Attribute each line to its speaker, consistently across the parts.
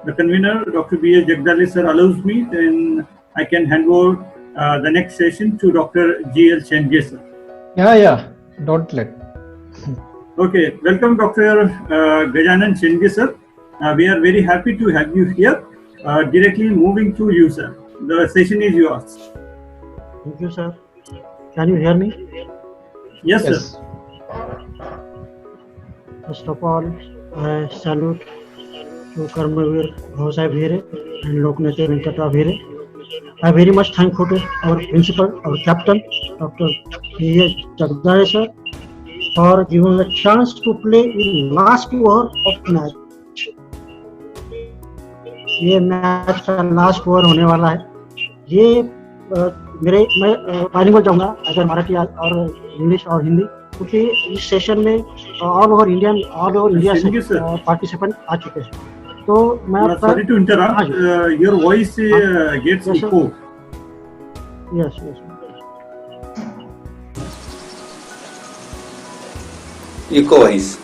Speaker 1: the convener, Dr. B.S. Jagdale sir, allows me, then I can hand over the next session to Dr. G.L. Shenge sir.
Speaker 2: Yeah, don't let.
Speaker 1: Okay, welcome Dr. Gajanan Shenge sir. We are very happy to have you here. Directly moving to you, sir. The session is yours.
Speaker 3: Thank you, sir. Can you hear me?
Speaker 1: Yes, sir.
Speaker 3: First of all, I salute to Karmavir Bhosai Bhire and Loknete Venkata Bhire. I very much thankful to our principal, our captain, Dr. B.S. Jagdale sir, for giving a chance to play in last over of match. ये match का last over होने वाला है. ये मैं bilingual जाऊंगा अगर मराठी और इंग्लिश और हिंदी, क्योंकि इस सेशन में ऑल ओवर इंडिया से पार्टिसिपेंट आ चुके हैं. तो मैं
Speaker 1: sorry to interrupt, your voice gets echo.
Speaker 3: Yes.
Speaker 4: Echo voice.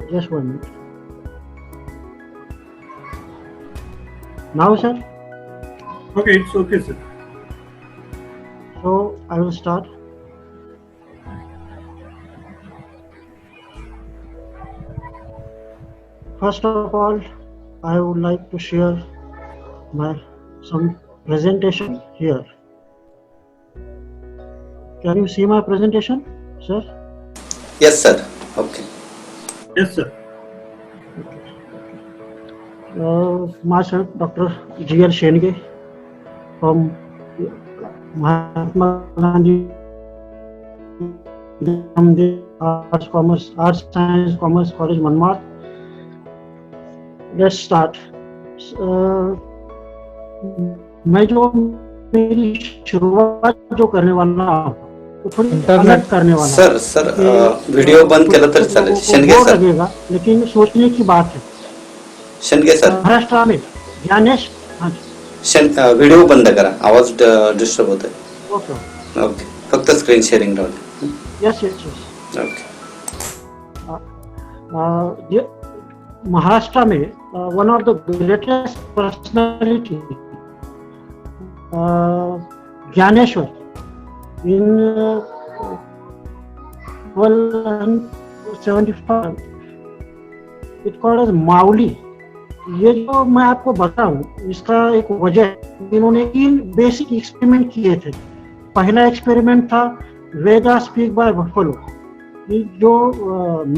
Speaker 3: Just 1 minute. Now, sir?
Speaker 1: Okay, it's okay, sir.
Speaker 3: So, I will start. First of all, I would like to share some presentation here. Can you see my presentation, sir?
Speaker 4: Yes, sir. Okay.
Speaker 1: Yes, sir.
Speaker 3: Myself, Dr. G.L. Shenge from Mahatma Gandhi Arts Science Commerce College, Manmad. Let's start. मैं जो मेरी शुरुआत जो करने वाला हूँ internet करने वाला.
Speaker 4: सर वीडियो बंद केलं तर चालेल. शेंडगे सर
Speaker 3: लगेगा, लेकिन सोचने की बात है.
Speaker 4: शेंडगे सर,
Speaker 3: महाराष्ट्र में ज्ञानेश
Speaker 4: व्हिडिओ बंद करा, आवाज डिस्टर्ब होतोय.
Speaker 3: ओके.
Speaker 4: फक्त स्क्रीन शेअरिंग राहू दे.
Speaker 3: यस.
Speaker 4: ओके.
Speaker 3: महाराष्ट्र में one of the greatest personality Dnyaneshwar in 1275 it called as Mauli. ये जो मैं आपको बताऊं इसका एक वजह, इन्होंने 3 बेसिक एक्सपेरिमेंट किए थे. पहला एक्सपेरिमेंट था वेदा स्पीक बाय बफेलो. ये जो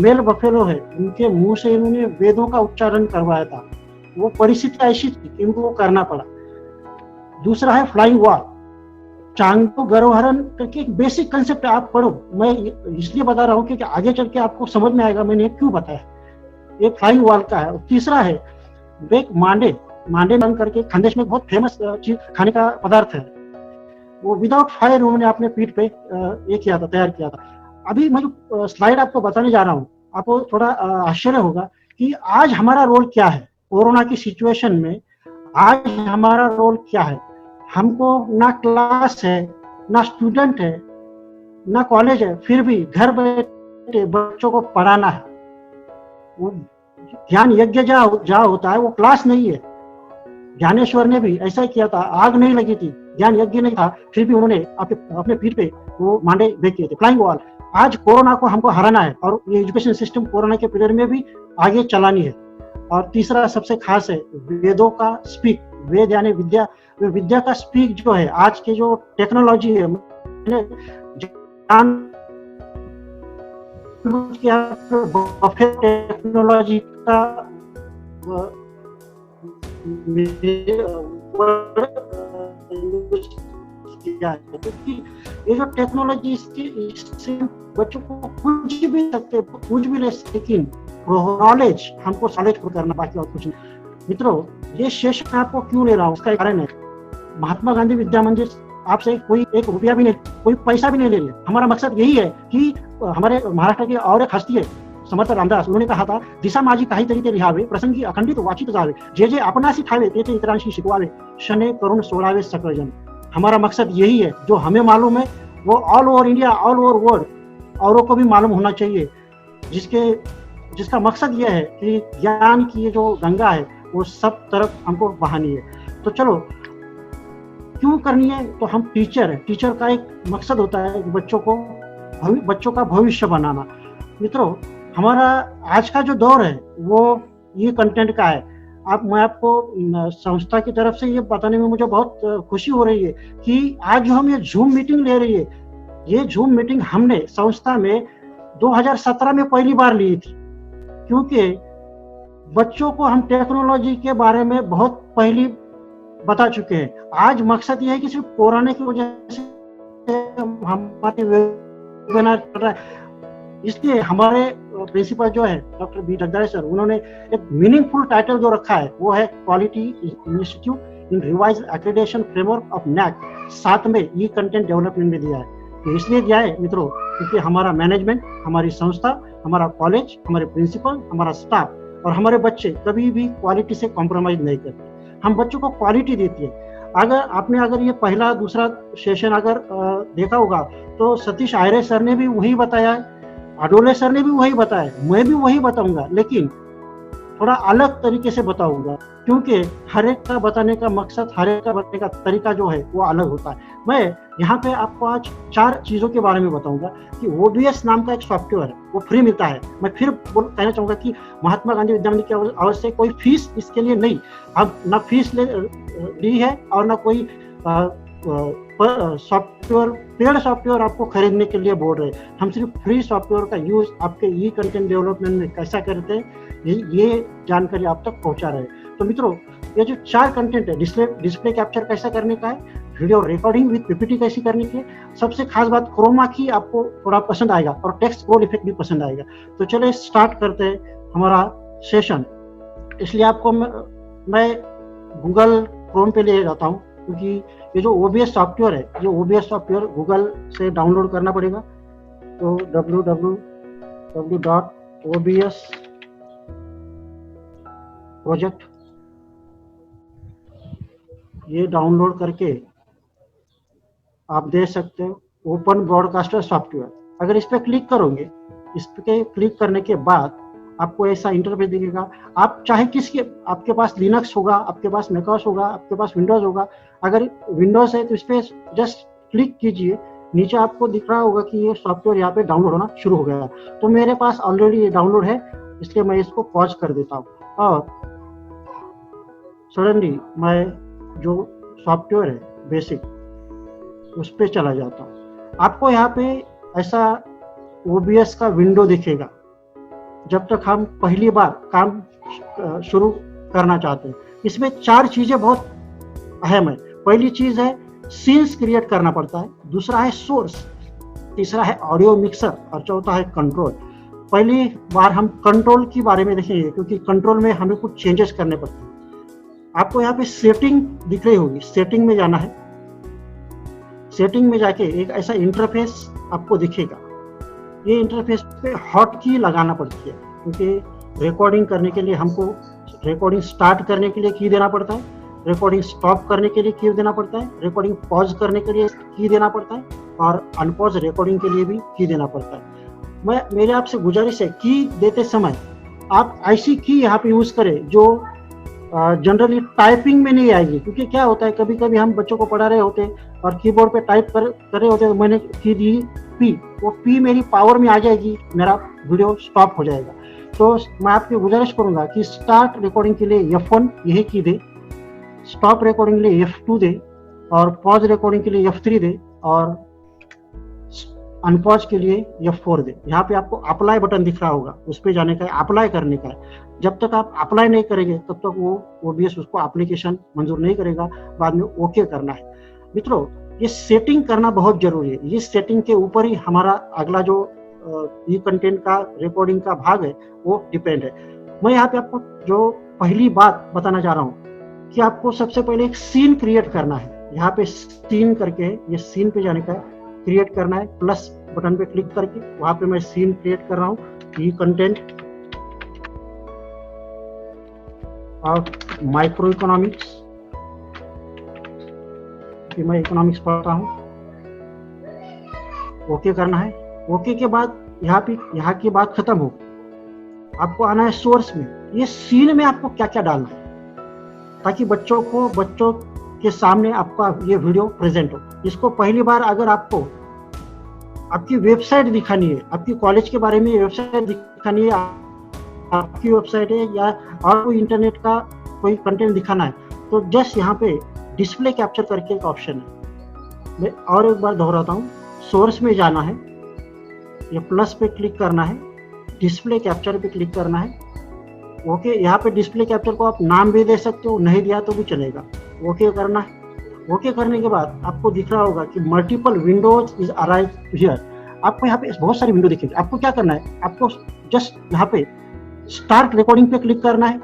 Speaker 3: मेल बफेलो है उनके मुंह से इन्होंने वेदों का उच्चारण करवाया था. वो परिस्थिति ऐसी थी कि इनको करना पड़ा. दूसरा है फ्लाइंग वॉल. चांगो गर्भहरण करके एक बेसिक कंसेप्ट आप पढ़ो. मैं इसलिए बता रहा हूँ क्योंकि आगे चल के आपको समझ में आएगा मैंने क्यों बताया. एक फ्लाइंग वॉल का है. तीसरा है बेक मांडे नाम करके खानदेश में बहुत फेमस चीज खाने का पदार्थ है. वो विदाउट फायर उन्होंने अपने पीठ पे तैयार किया था. अभी मैं जो स्लाइड आपको बताने जा रहा हूँ, आपको थोड़ा आश्चर्य होगा कि आज हमारा रोल क्या है. कोरोना की सिचुएशन में आज हमारा रोल क्या है. हमको ना क्लास है, ना स्टूडेंट है, ना कॉलेज है, फिर भी घर बैठे बच्चों को पढ़ाना है. वो ज्ञान यज्ञ जहाँ होता है वो क्लास नहीं है. ज्ञानेश्वर ने भी ऐसा ही किया था. आग नहीं लगी थी, ज्ञान यज्ञ नहीं था, फिर भी उन्होंने अपने पीठ पे वो मांडे बेक किए थे. Flying wall. आज कोरोना को हमको हराना है और ये एजुकेशन सिस्टम कोरोना के पीरियड में भी आगे चलानी है. और तीसरा सबसे खास है वेदों का स्पीक. वेद यानी विद्या का स्पीक जो है आज के जो टेक्नोलॉजी है, टेक्नोलॉजी का ये जो टेक्नोलॉजी इससे बच्चों को कुछ भी सकते, कुछ भी ले, लेकिन नॉलेज हमको सॉलिड करना, बाकी और कुछ नहीं. मित्रों, ये सेशन मैं आपको क्यों ले रहा हूँ, उसका एक कारण है. महात्मा गांधी विद्या मंदिर आपसे कोई 1 रुपया भी नहीं, कोई पैसा भी नहीं ले रहे. हमारा मकसद यही है कि हमारे महाराष्ट्र की और एक हस्ती है समर्थ रामदास, उन्होंने कहा था, दिशा माझी काहीतरी ते लिहावे, प्रसंगी अखंडित वाचित जावे, जे जे आपणासी ठावे ते ते इतरांशी शिकवावे, शने करून सोडावे सकळजन. हमारा मकसद यही है, जो हमें मालूम है वो all over India, all over world औरों को भी मालूम होना चाहिए, जिसका मकसद ये है कि ज्ञान की ये जो गंगा है वो सब तरफ हमको बहानी है। तो चलो, क्यों करनी है? तो हम टीचर हैं, टीचर का एक मकसद होता है बच्चों का भविष्य बनाना। मित्रों, हमारा आज का जो दौर है वो ये कंटेंट का है। मैं आपको संस्था की तरफ से ये बताने में मुझे बहुत खुशी हो रही है कि आज जो हम ये जूम मीटिंग ले रही है, ये जूम मीटिंग हमने संस्था में 2017 में पहली बार ली थी, क्योंकि बच्चों को हम टेक्नोलॉजी के बारे में बहुत पहले बता चुके हैं। आज मकसद ये है कि सिर्फ कोरोना की वजह से हमारे वेबिनार चल रहा है, इसलिए हमारे प्रिंसिपल जो है डॉक्टर बी जगदाळे सर, उन्होंने एक मीनिंगफुल टाइटल जो रखा है वो है quality institute in revise accreditation framework of NAAC, साथ में ई कंटेंट डेवलपमेंट में दिया है। तो इसलिए दिया है मित्रों क्योंकि हमारा मैनेजमेंट, हमारी संस्था, हमारा कॉलेज, हमारे प्रिंसिपल, हमारा स्टाफ और हमारे बच्चे कभी भी क्वालिटी से कॉम्प्रोमाइज नहीं करते। हम बच्चों को क्वालिटी देती है। अगर ये पहला दूसरा सेशन अगर देखा होगा तो सतीश आयरे सर ने भी वही बताया है, अडोले सर ने भी वही बताया, मैं भी वही बताऊंगा, लेकिन थोड़ा अलग तरीके से बताऊंगा, क्योंकि हर एक का बताने का मकसद, हर एक का बताने का तरीका जो है वो अलग होता है। मैं यहाँ पे आपको आज 4 चीजों के बारे में बताऊंगा कि OBS नाम का एक सॉफ्टवेयर है, वो फ्री मिलता है। मैं फिर कहना चाहूंगा कि महात्मा गांधी विद्यामंदिर की ओर से कोई फीस इसके लिए नहीं, अब ना फीस ली है और ना कोई सॉफ्टवेयर, पेड सॉफ्टवेयर आपको खरीदने के लिए बोल रहे। हम सिर्फ फ्री सॉफ्टवेयर का यूज आपके ई कंटेंट डेवलपमेंट में कैसा करते हैं ये जानकारी आप तक पहुंचा रहे हैं। तो मित्रों, ये जो 4 कंटेंट है, डिस्प्ले कैप्चर कैसा करने का है, वीडियो रिकॉर्डिंग विद PPT कैसी करने की है, सबसे खास बात क्रोमा की आपको थोड़ा पसंद आएगा और टेक्स्ट स्क्रॉल इफेक्ट भी पसंद आएगा। तो चलिए स्टार्ट करते हैं हमारा सेशन। इसलिए आपको मैं गूगल क्रोम पे ले जाता हूँ, क्योंकि ये जो OBS सॉफ्टवेयर है, ये OBS सॉफ्टवेयर गूगल से डाउनलोड करना पड़ेगा। तो www.obs प्रोजेक्ट, ये डाउनलोड करके आप दे सकते हो ओपन ब्रॉडकास्टर सॉफ्टवेयर। अगर इस पर क्लिक करोगे, इस पे क्लिक करने के बाद आपको ऐसा इंटरफेस दिखेगा। आप चाहे आपके पास लिनक्स होगा, आपके पास मैकओएस होगा, आपके पास विंडोज होगा। अगर विंडोज है तो इस पर जस्ट क्लिक कीजिए, नीचे आपको दिख रहा होगा कि ये सॉफ्टवेयर यहाँ पे डाउनलोड होना शुरू हो गया। तो मेरे पास ऑलरेडी ये डाउनलोड है, इसलिए मैं इसको पॉज कर देता हूँ और सडनली मैं जो सॉफ्टवेयर है बेसिक उस पर चला जाता हूँ। आपको यहाँ पे ऐसा OBS का विंडो दिखेगा जब तक हम पहली बार काम शुरू करना चाहते हैं। इसमें 4 चीजें बहुत अहम है। पहली चीज है सीन्स क्रिएट करना पड़ता है, दूसरा है सोर्स, तीसरा है ऑडियो मिक्सर और चौथा है कंट्रोल। पहली बार हम कंट्रोल के बारे में देखेंगे, क्योंकि कंट्रोल में हमें कुछ चेंजेस करने पड़ते हैं। आपको यहाँ पे सेटिंग दिख रही होगी, सेटिंग में जाना है। सेटिंग में जाके एक ऐसा इंटरफेस आपको दिखेगा। ये इंटरफेस पे हॉट की लगाना पड़ती है, क्योंकि रिकॉर्डिंग करने के लिए हमको रिकॉर्डिंग स्टार्ट करने के लिए की देना पड़ता है, रिकॉर्डिंग स्टॉप करने के लिए की देना पड़ता है, रिकॉर्डिंग पॉज करने के लिए की देना पड़ता है और अनपॉज रिकॉर्डिंग के लिए भी की देना पड़ता है। मेरे आपसे गुजारिश है की देते समय आप ऐसी की यहाँ पे यूज करें जो जनरली टाइपिंग में नहीं आएगी, क्योंकि क्या होता है कभी कभी हम बच्चों को पढ़ा रहे होते हैं और कीबोर्ड पे टाइप कर रहे होते हैं, तो मैंने की दी P, वो P मेरी पावर में आ जाएगी, मेरा वीडियो स्टॉप हो जाएगा। तो मैं आपकी गुजारिश करूंगा कि स्टार्ट रिकॉर्डिंग के लिए F1 यही की दे, स्टॉप रिकॉर्डिंग के लिए F2 दे और पॉज रिकॉर्डिंग के लिए F3 दे और अनपॉज के लिए F4 दे। यहाँ पे आपको अप्लाई बटन दिख रहा होगा, उस पर जाने का है, अप्लाई करने का है। जब तक आप अप्लाई नहीं करेंगे तब तक वो OBS उसको एप्लीकेशन मंजूर नहीं करेगा, बाद में ओके करना है। मित्रों, ये सेटिंग करना बहुत जरूरी है। ये सेटिंग के ऊपर ही हमारा अगला जो ई कंटेंट का रिकॉर्डिंग का भाग है वो डिपेंड है। मैं यहाँ पे आपको जो पहली बात बताना चाह रहा हूँ कि आपको सबसे पहले एक सीन क्रिएट करना है। यहाँ पे सीन करके ये सीन पे जाने का क्रिएट करना है, प्लस बटन पे क्लिक करके वहां पे मैं सीन क्रिएट कर रहा हूँ, ई कंटेंट और माइक्रो इकोनॉमिक्स कि मैं इकोनॉमिक्स पढ़ता हूँ, ओके करना है। ओके के बाद यहाँ की बात खत्म हो, आपको आना है सोर्स में। ये सीन में आपको क्या क्या डालना है ताकि बच्चों के सामने आपका ये वीडियो प्रेजेंट हो। इसको पहली बार अगर आपको आपकी वेबसाइट दिखानी है, आपकी कॉलेज के बारे में वेबसाइट दिखानी है, आपकी वेबसाइट है या और कोई इंटरनेट का कोई कंटेंट दिखाना है, तो जस्ट यहाँ पे डिस्प्ले कैप्चर करके एक ऑप्शन है। मैं और एक बार दोहराता हूँ, सोर्स में जाना है, ये प्लस पे क्लिक करना है, डिस्प्ले कैप्चर पे क्लिक करना है। ओके, यहाँ पे डिस्प्ले कैप्चर को आप नाम भी दे सकते हो, नहीं दिया तो भी चलेगा। ओके करना है। ओके करने के बाद आपको दिख रहा होगा कि multiple Windows is arrive here. आपको यहाँ पे बहुत सारी विंडो दिखेगी। आपको क्या करना है, आपको जस्ट यहाँ पे स्टार्ट रिकॉर्डिंग पे क्लिक करना है,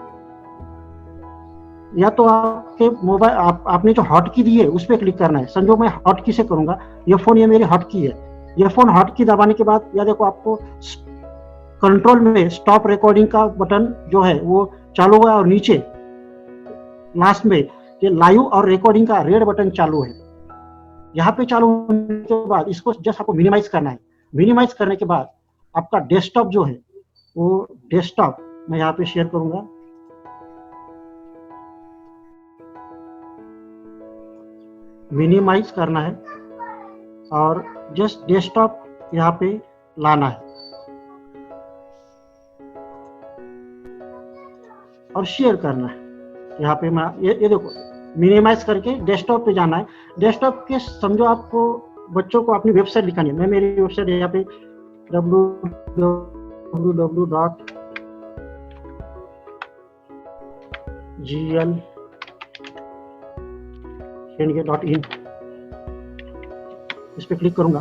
Speaker 3: या तो आपके मोबाइल आपने जो हॉटकी दी है उस पर क्लिक करना है। समझो मैं हॉटकी से करूंगा, ये फोन ये मेरी हॉटकी है। ये फोन हॉटकी दबाने के बाद या देखो आपको कंट्रोल में स्टॉप रिकॉर्डिंग का बटन जो है वो चालू हुआ और नीचे लास्ट में ये लाइव और रिकॉर्डिंग का रेड बटन चालू है। यहाँ पे चालू होने के बाद इसको जस्ट आपको मिनिमाइज करना है। मिनिमाइज करने के बाद आपका डेस्कटॉप जो है वो डेस्कटॉप मैं यहाँ पे शेयर करूंगा। मिनिमाइज करना है और जस्ट डेस्कटॉप यहाँ पे लाना है और शेयर करना है। यहाँ पे मैं ये देखो मिनिमाइज करके डेस्कटॉप पे जाना है। डेस्कटॉप के समझो आपको बच्चों को अपनी वेबसाइट दिखानी है। मैं मेरी वेबसाइट यहाँ पे www.gln.in इस पे क्लिक करूंगा।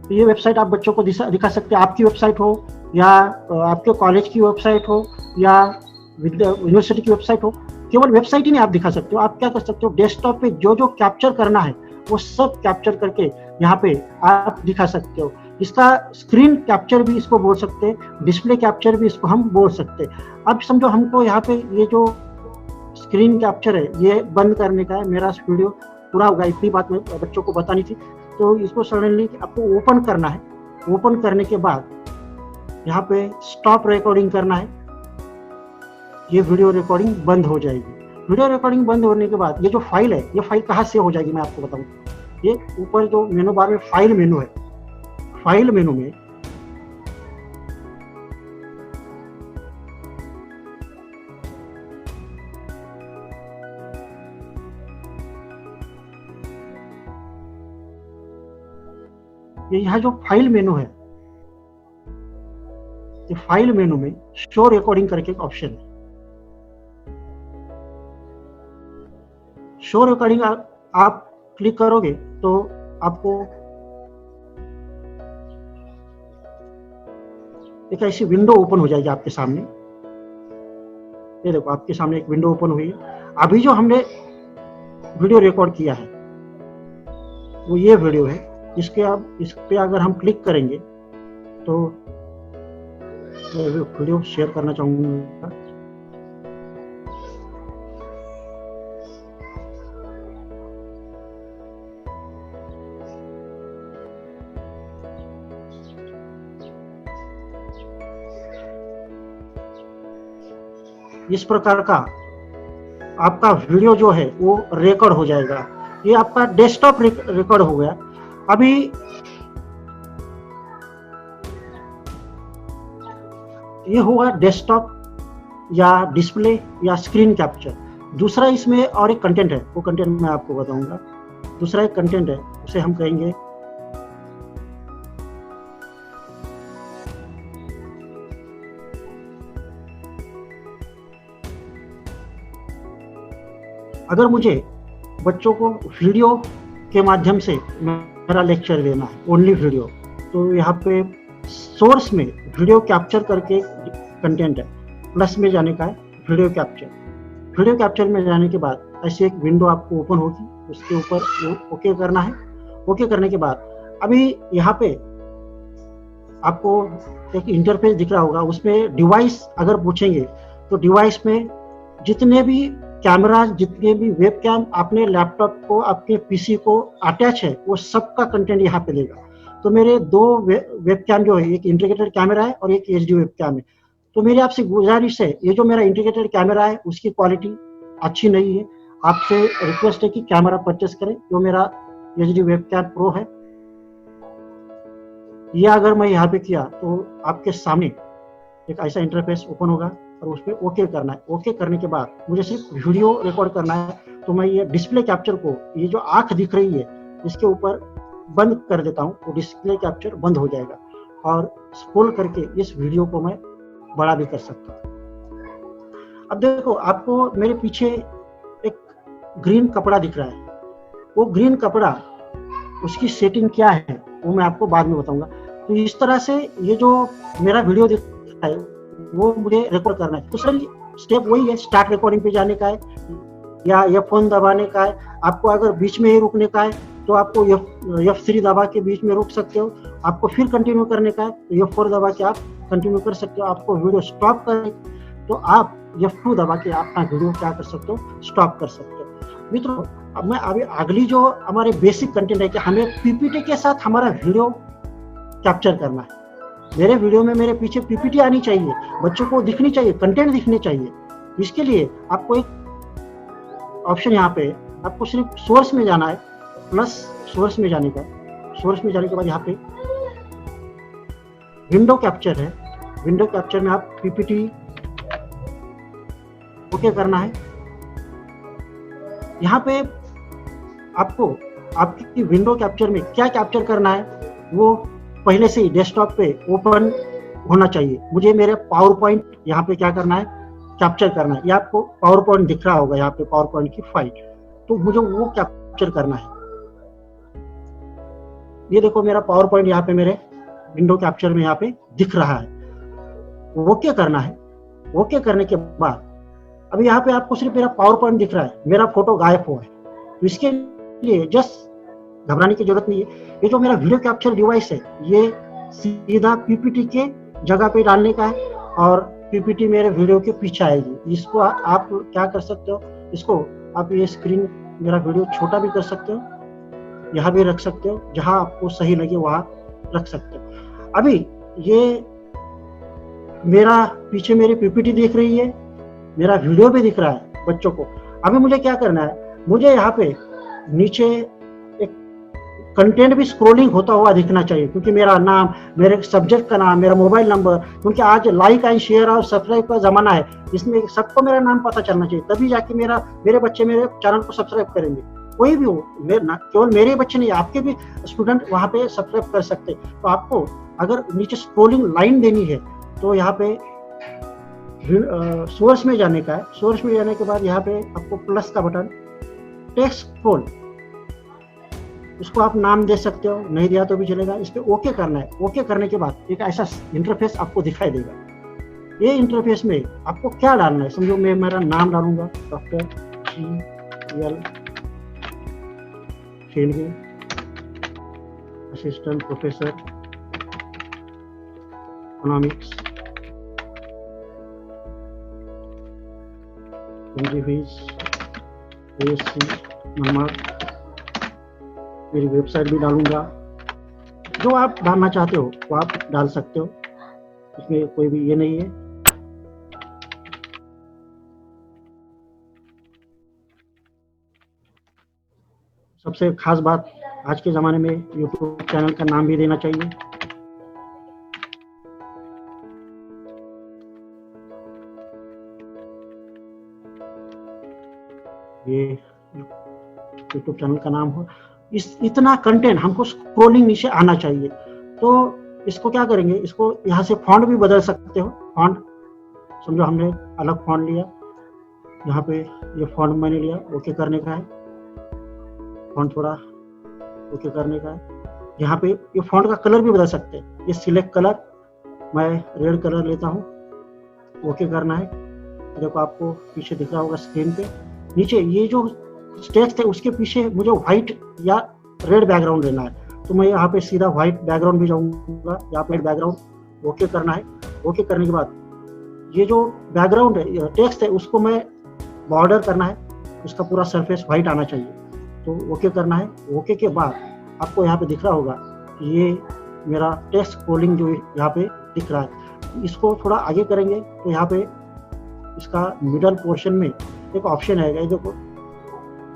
Speaker 3: तो ये वेबसाइट आप बच्चों को दिखा सकते हैं। आपकी वेबसाइट हो या आपके कॉलेज की वेबसाइट हो या यूनिवर्सिटी की वेबसाइट हो, केवल वेबसाइट ही नहीं आप दिखा सकते हो। आप क्या कर सकते हो, डेस्कटॉप पे जो जो कैप्चर करना है वो सब कैप्चर करके यहाँ पे आप दिखा सकते हो। इसका स्क्रीन कैप्चर भी इसको बोल सकते हैं, डिस्प्ले कैप्चर भी इसको हम बोल सकते हैं। अब समझो हमको यहाँ पे ये जो स्क्रीन कैप्चर है ये बंद करने का है। मेरा वीडियो पूरा होगा, इतनी बात मैं बच्चों को बतानी थी। तो इसको सडनली आपको ओपन करना है। ओपन करने के बाद यहाँ पे स्टॉप रिकॉर्डिंग करना है। ये वीडियो रिकॉर्डिंग बंद हो जाएगी। वीडियो रिकॉर्डिंग बंद होने के बाद ये जो फाइल है, ये फाइल कहाँ सेव हो जाएगी मैं आपको बताऊँ। ये ऊपर जो मेनू बार में फाइल मेनू है, फाइल मेनू में ये यहाँ जो फाइल मेनू है, ये फाइल मेनू में शो रिकॉर्डिंग करके एक ऑप्शन है। शो रिकॉर्डिंग आप क्लिक करोगे तो आपको एक ऐसी विंडो ओपन हो जाएगी आपके सामने। ये देखो आपके सामने एक विंडो ओपन हुई है। अभी जो हमने वीडियो रिकॉर्ड किया है वो ये वीडियो है। इस पे अगर हम क्लिक करेंगे तो मैं वीडियो शेयर करना चाहूंगा। इस प्रकार का आपका वीडियो जो है वो रिकॉर्ड हो जाएगा। ये आपका डेस्कटॉप रिकॉर्ड हो गया। अभी ये होगा डेस्कटॉप या डिस्प्ले या स्क्रीन कैप्चर। दूसरा इसमें और एक कंटेंट है, वो कंटेंट मैं आपको बताऊंगा। दूसरा एक कंटेंट है, उसे हम कहेंगे अगर मुझे बच्चों को वीडियो के माध्यम से मेरा लेक्चर देना है, ओनली वीडियो, तो यहाँ पे सोर्स में वीडियो कैप्चर करके कंटेंट है, प्लस में जाने का है वीडियो कैप्चर। वीडियो कैप्चर में जाने के बाद ऐसी एक विंडो आपको ओपन होगी, उसके ऊपर ओके करना है। ओके करने के बाद अभी यहाँ पे आपको एक इंटरफेस दिख रहा होगा, उसमें डिवाइस अगर पूछेंगे तो डिवाइस में जितने भी कैमरा, जितने भी वेब कैम आपने लैपटॉप को, आपके पीसी को अटैच है, वो सबका कंटेंट यहाँ पे देगा। तो मेरे दो वेब कैम जो है, एक इंटीग्रेटेड कैमरा है और एक एचडी वेब कैम है। तो मेरी आपसे गुजारिश है, ये जो मेरा इंटीग्रेटेड कैमरा है उसकी क्वालिटी अच्छी नहीं है, आपसे रिक्वेस्ट है कि कैमरा परचेस करें। जो मेरा एचडी वेब कैम प्रो है, ये अगर मैं यहाँ पे किया तो आपके सामने एक ऐसा इंटरफेस ओपन होगा और उस पर ओके करना है। ओके करने के बाद मुझे सिर्फ वीडियो रिकॉर्ड करना है, तो मैं ये डिस्प्ले कैप्चर को, ये जो आंख दिख रही है इसके ऊपर बंद कर देता हूँ, तो डिस्प्ले कैप्चर बंद हो जाएगा और स्क्रॉल करके इस वीडियो को मैं बड़ा भी कर सकता हूँ। अब देखो, आपको मेरे पीछे एक ग्रीन कपड़ा दिख रहा है, वो ग्रीन कपड़ा, उसकी सेटिंग क्या है वो मैं आपको बाद में बताऊंगा। तो इस तरह से ये जो मेरा वीडियो दिख रहा है वो मुझे रिकॉर्ड करना है। दूसरा स्टेप वही है, स्टार्ट रिकॉर्डिंग पे जाने का है या F1 दबाने का है। आपको अगर बीच में ही रुकने का है तो आपको F3 दबा के बीच में रुक सकते हो। आपको फिर कंटिन्यू करने का है तो F4 दबा के आप कंटिन्यू कर सकते हो। आपको वीडियो स्टॉप करने तो आप F2 दबा के अपना वीडियो क्या कर सकते हो, स्टॉप कर सकते हो। मित्रों, अब मैं अभी अगली जो हमारे बेसिक कंटेंट है कि हमें पीपीटी के साथ हमारा वीडियो कैप्चर करना है। मेरे वीडियो में मेरे पीछे पीपीटी आनी चाहिए, बच्चों को दिखनी चाहिए, कंटेंट दिखने चाहिए। इसके लिए आपको एक ऑप्शन यहाँ पे, आपको सिर्फ सोर्स में जाना है, प्लस सोर्स में जाने का, सोर्स में जाने के बाद यहाँ पे विंडो कैप्चर है। विंडो कैप्चर में आप पीपीटी ओके करना है। यहाँ पे आपको आपकी विंडो कैप्चर में क्या कैप्चर करना है वो पहले से ही डेस्कटॉप पे ओपन होना चाहिए। मुझे मेरे पावर पॉइंट यहाँ पे क्या करना है, कैप्चर करना है। ये आपको पावर पॉइंट दिख रहा होगा यहाँ पे, पावर पॉइंट की फाइल, तो मुझे वो कैप्चर करना है। ये देखो मेरा पावर पॉइंट यहाँ पे मेरे विंडो कैप्चर में यहाँ पे दिख रहा है। ओके करना है। ओके करने के बाद अभी यहाँ पे आपको सिर्फ मेरा पावर पॉइंट दिख रहा है, मेरा फोटो गायब हुआ है। तो इसके लिए जस्ट घबराने की जरूरत नहीं है। ये जो मेरा वीडियो कैप्चर डिवाइस है ये सीधा पीपीटी के जगह पे डालने का है और पीपीटी मेरे वीडियो के पीछे आएगी। इसको आप क्या कर सकते हो, इसको आप ये स्क्रीन, मेरा वीडियो छोटा भी कर सकते हो, यहाँ भी रख सकते हो, जहाँ आपको सही लगे वहाँ रख सकते हो। अभी ये मेरा पीछे मेरी पीपीटी दिख रही है, मेरा वीडियो भी दिख रहा है बच्चों को। अभी मुझे क्या करना है, मुझे यहाँ पे नीचे एक कंटेंट भी स्क्रॉलिंग होता हुआ दिखना चाहिए, क्योंकि मेरा नाम, मेरे सब्जेक्ट का नाम, मेरा मोबाइल नंबर, क्योंकि आज लाइक एंड शेयर और सब्सक्राइब का जमाना है, इसमें सबको मेरा नाम पता चलना चाहिए, तभी जाके मेरे बच्चे मेरे चैनल को सब्सक्राइब करेंगे। कोई भी हो, केवल मेरे बच्चे नहीं, आपके भी स्टूडेंट वहाँ पे सब्सक्राइब कर सकते। तो आपको अगर नीचे स्क्रॉलिंग लाइन देनी है तो यहाँ पे सोर्स में जाने का है। सोर्स में जाने के बाद यहाँ पे आपको प्लस का बटन, टेक्स्ट स्क्रॉल, इसको आप नाम दे सकते हो, नहीं दिया तो भी चलेगा। इस पे ओके करना है। ओके करने के बाद एक ऐसा इंटरफेस आपको दिखाई देगा। ये इंटरफेस में आपको क्या डालना है, समझो मैं मेरा नाम डालूंगा, doctor GL Shenvi, assistant professor economics, ASC number, मेरी वेबसाइट भी डालूंगा। जो आप डालना चाहते हो वो आप डाल सकते हो, इसमें कोई भी ये नहीं है। सबसे खास बात, आज के ज़माने में YouTube चैनल का नाम भी देना चाहिए। ये YouTube चैनल का नाम हो, इतना कंटेंट हमको स्क्रॉलिंग नीचे आना चाहिए। तो इसको क्या करेंगे, इसको यहाँ से फॉन्ट भी बदल सकते हो। फॉन्ट समझो हमने अलग फॉन्ट लिया, यहाँ पे ये फॉन्ट मैंने लिया, ओके करने का है। फॉन्ट थोड़ा ओके करने का है। यहाँ पे ये फॉन्ट का कलर भी बदल सकते हैं। ये सिलेक्ट कलर, मैं रेड कलर लेता हूँ, ओके करना है। देखो आपको पीछे दिख रहा होगा स्क्रीन पे, नीचे ये जो टेक्स्ट है उसके पीछे मुझे व्हाइट या रेड बैकग्राउंड लेना है, तो मैं यहाँ पे सीधा व्हाइट बैकग्राउंड भी जाऊंगा। यहाँ पे बैकग्राउंड ओके करना है। ओके करने के बाद ये जो बैकग्राउंड है, टेक्स्ट है, उसको मैं बॉर्डर करना है, उसका पूरा सरफेस वाइट आना चाहिए। तो ओके करना है। ओके के बाद आपको यहाँ पे दिख रहा होगा कि ये मेरा टेक्स्ट स्क्रॉलिंग जो यहाँ पे दिख रहा है, इसको थोड़ा आगे करेंगे तो यहाँ पे इसका मिडल पोर्शन में एक ऑप्शन आएगा, ये देखो,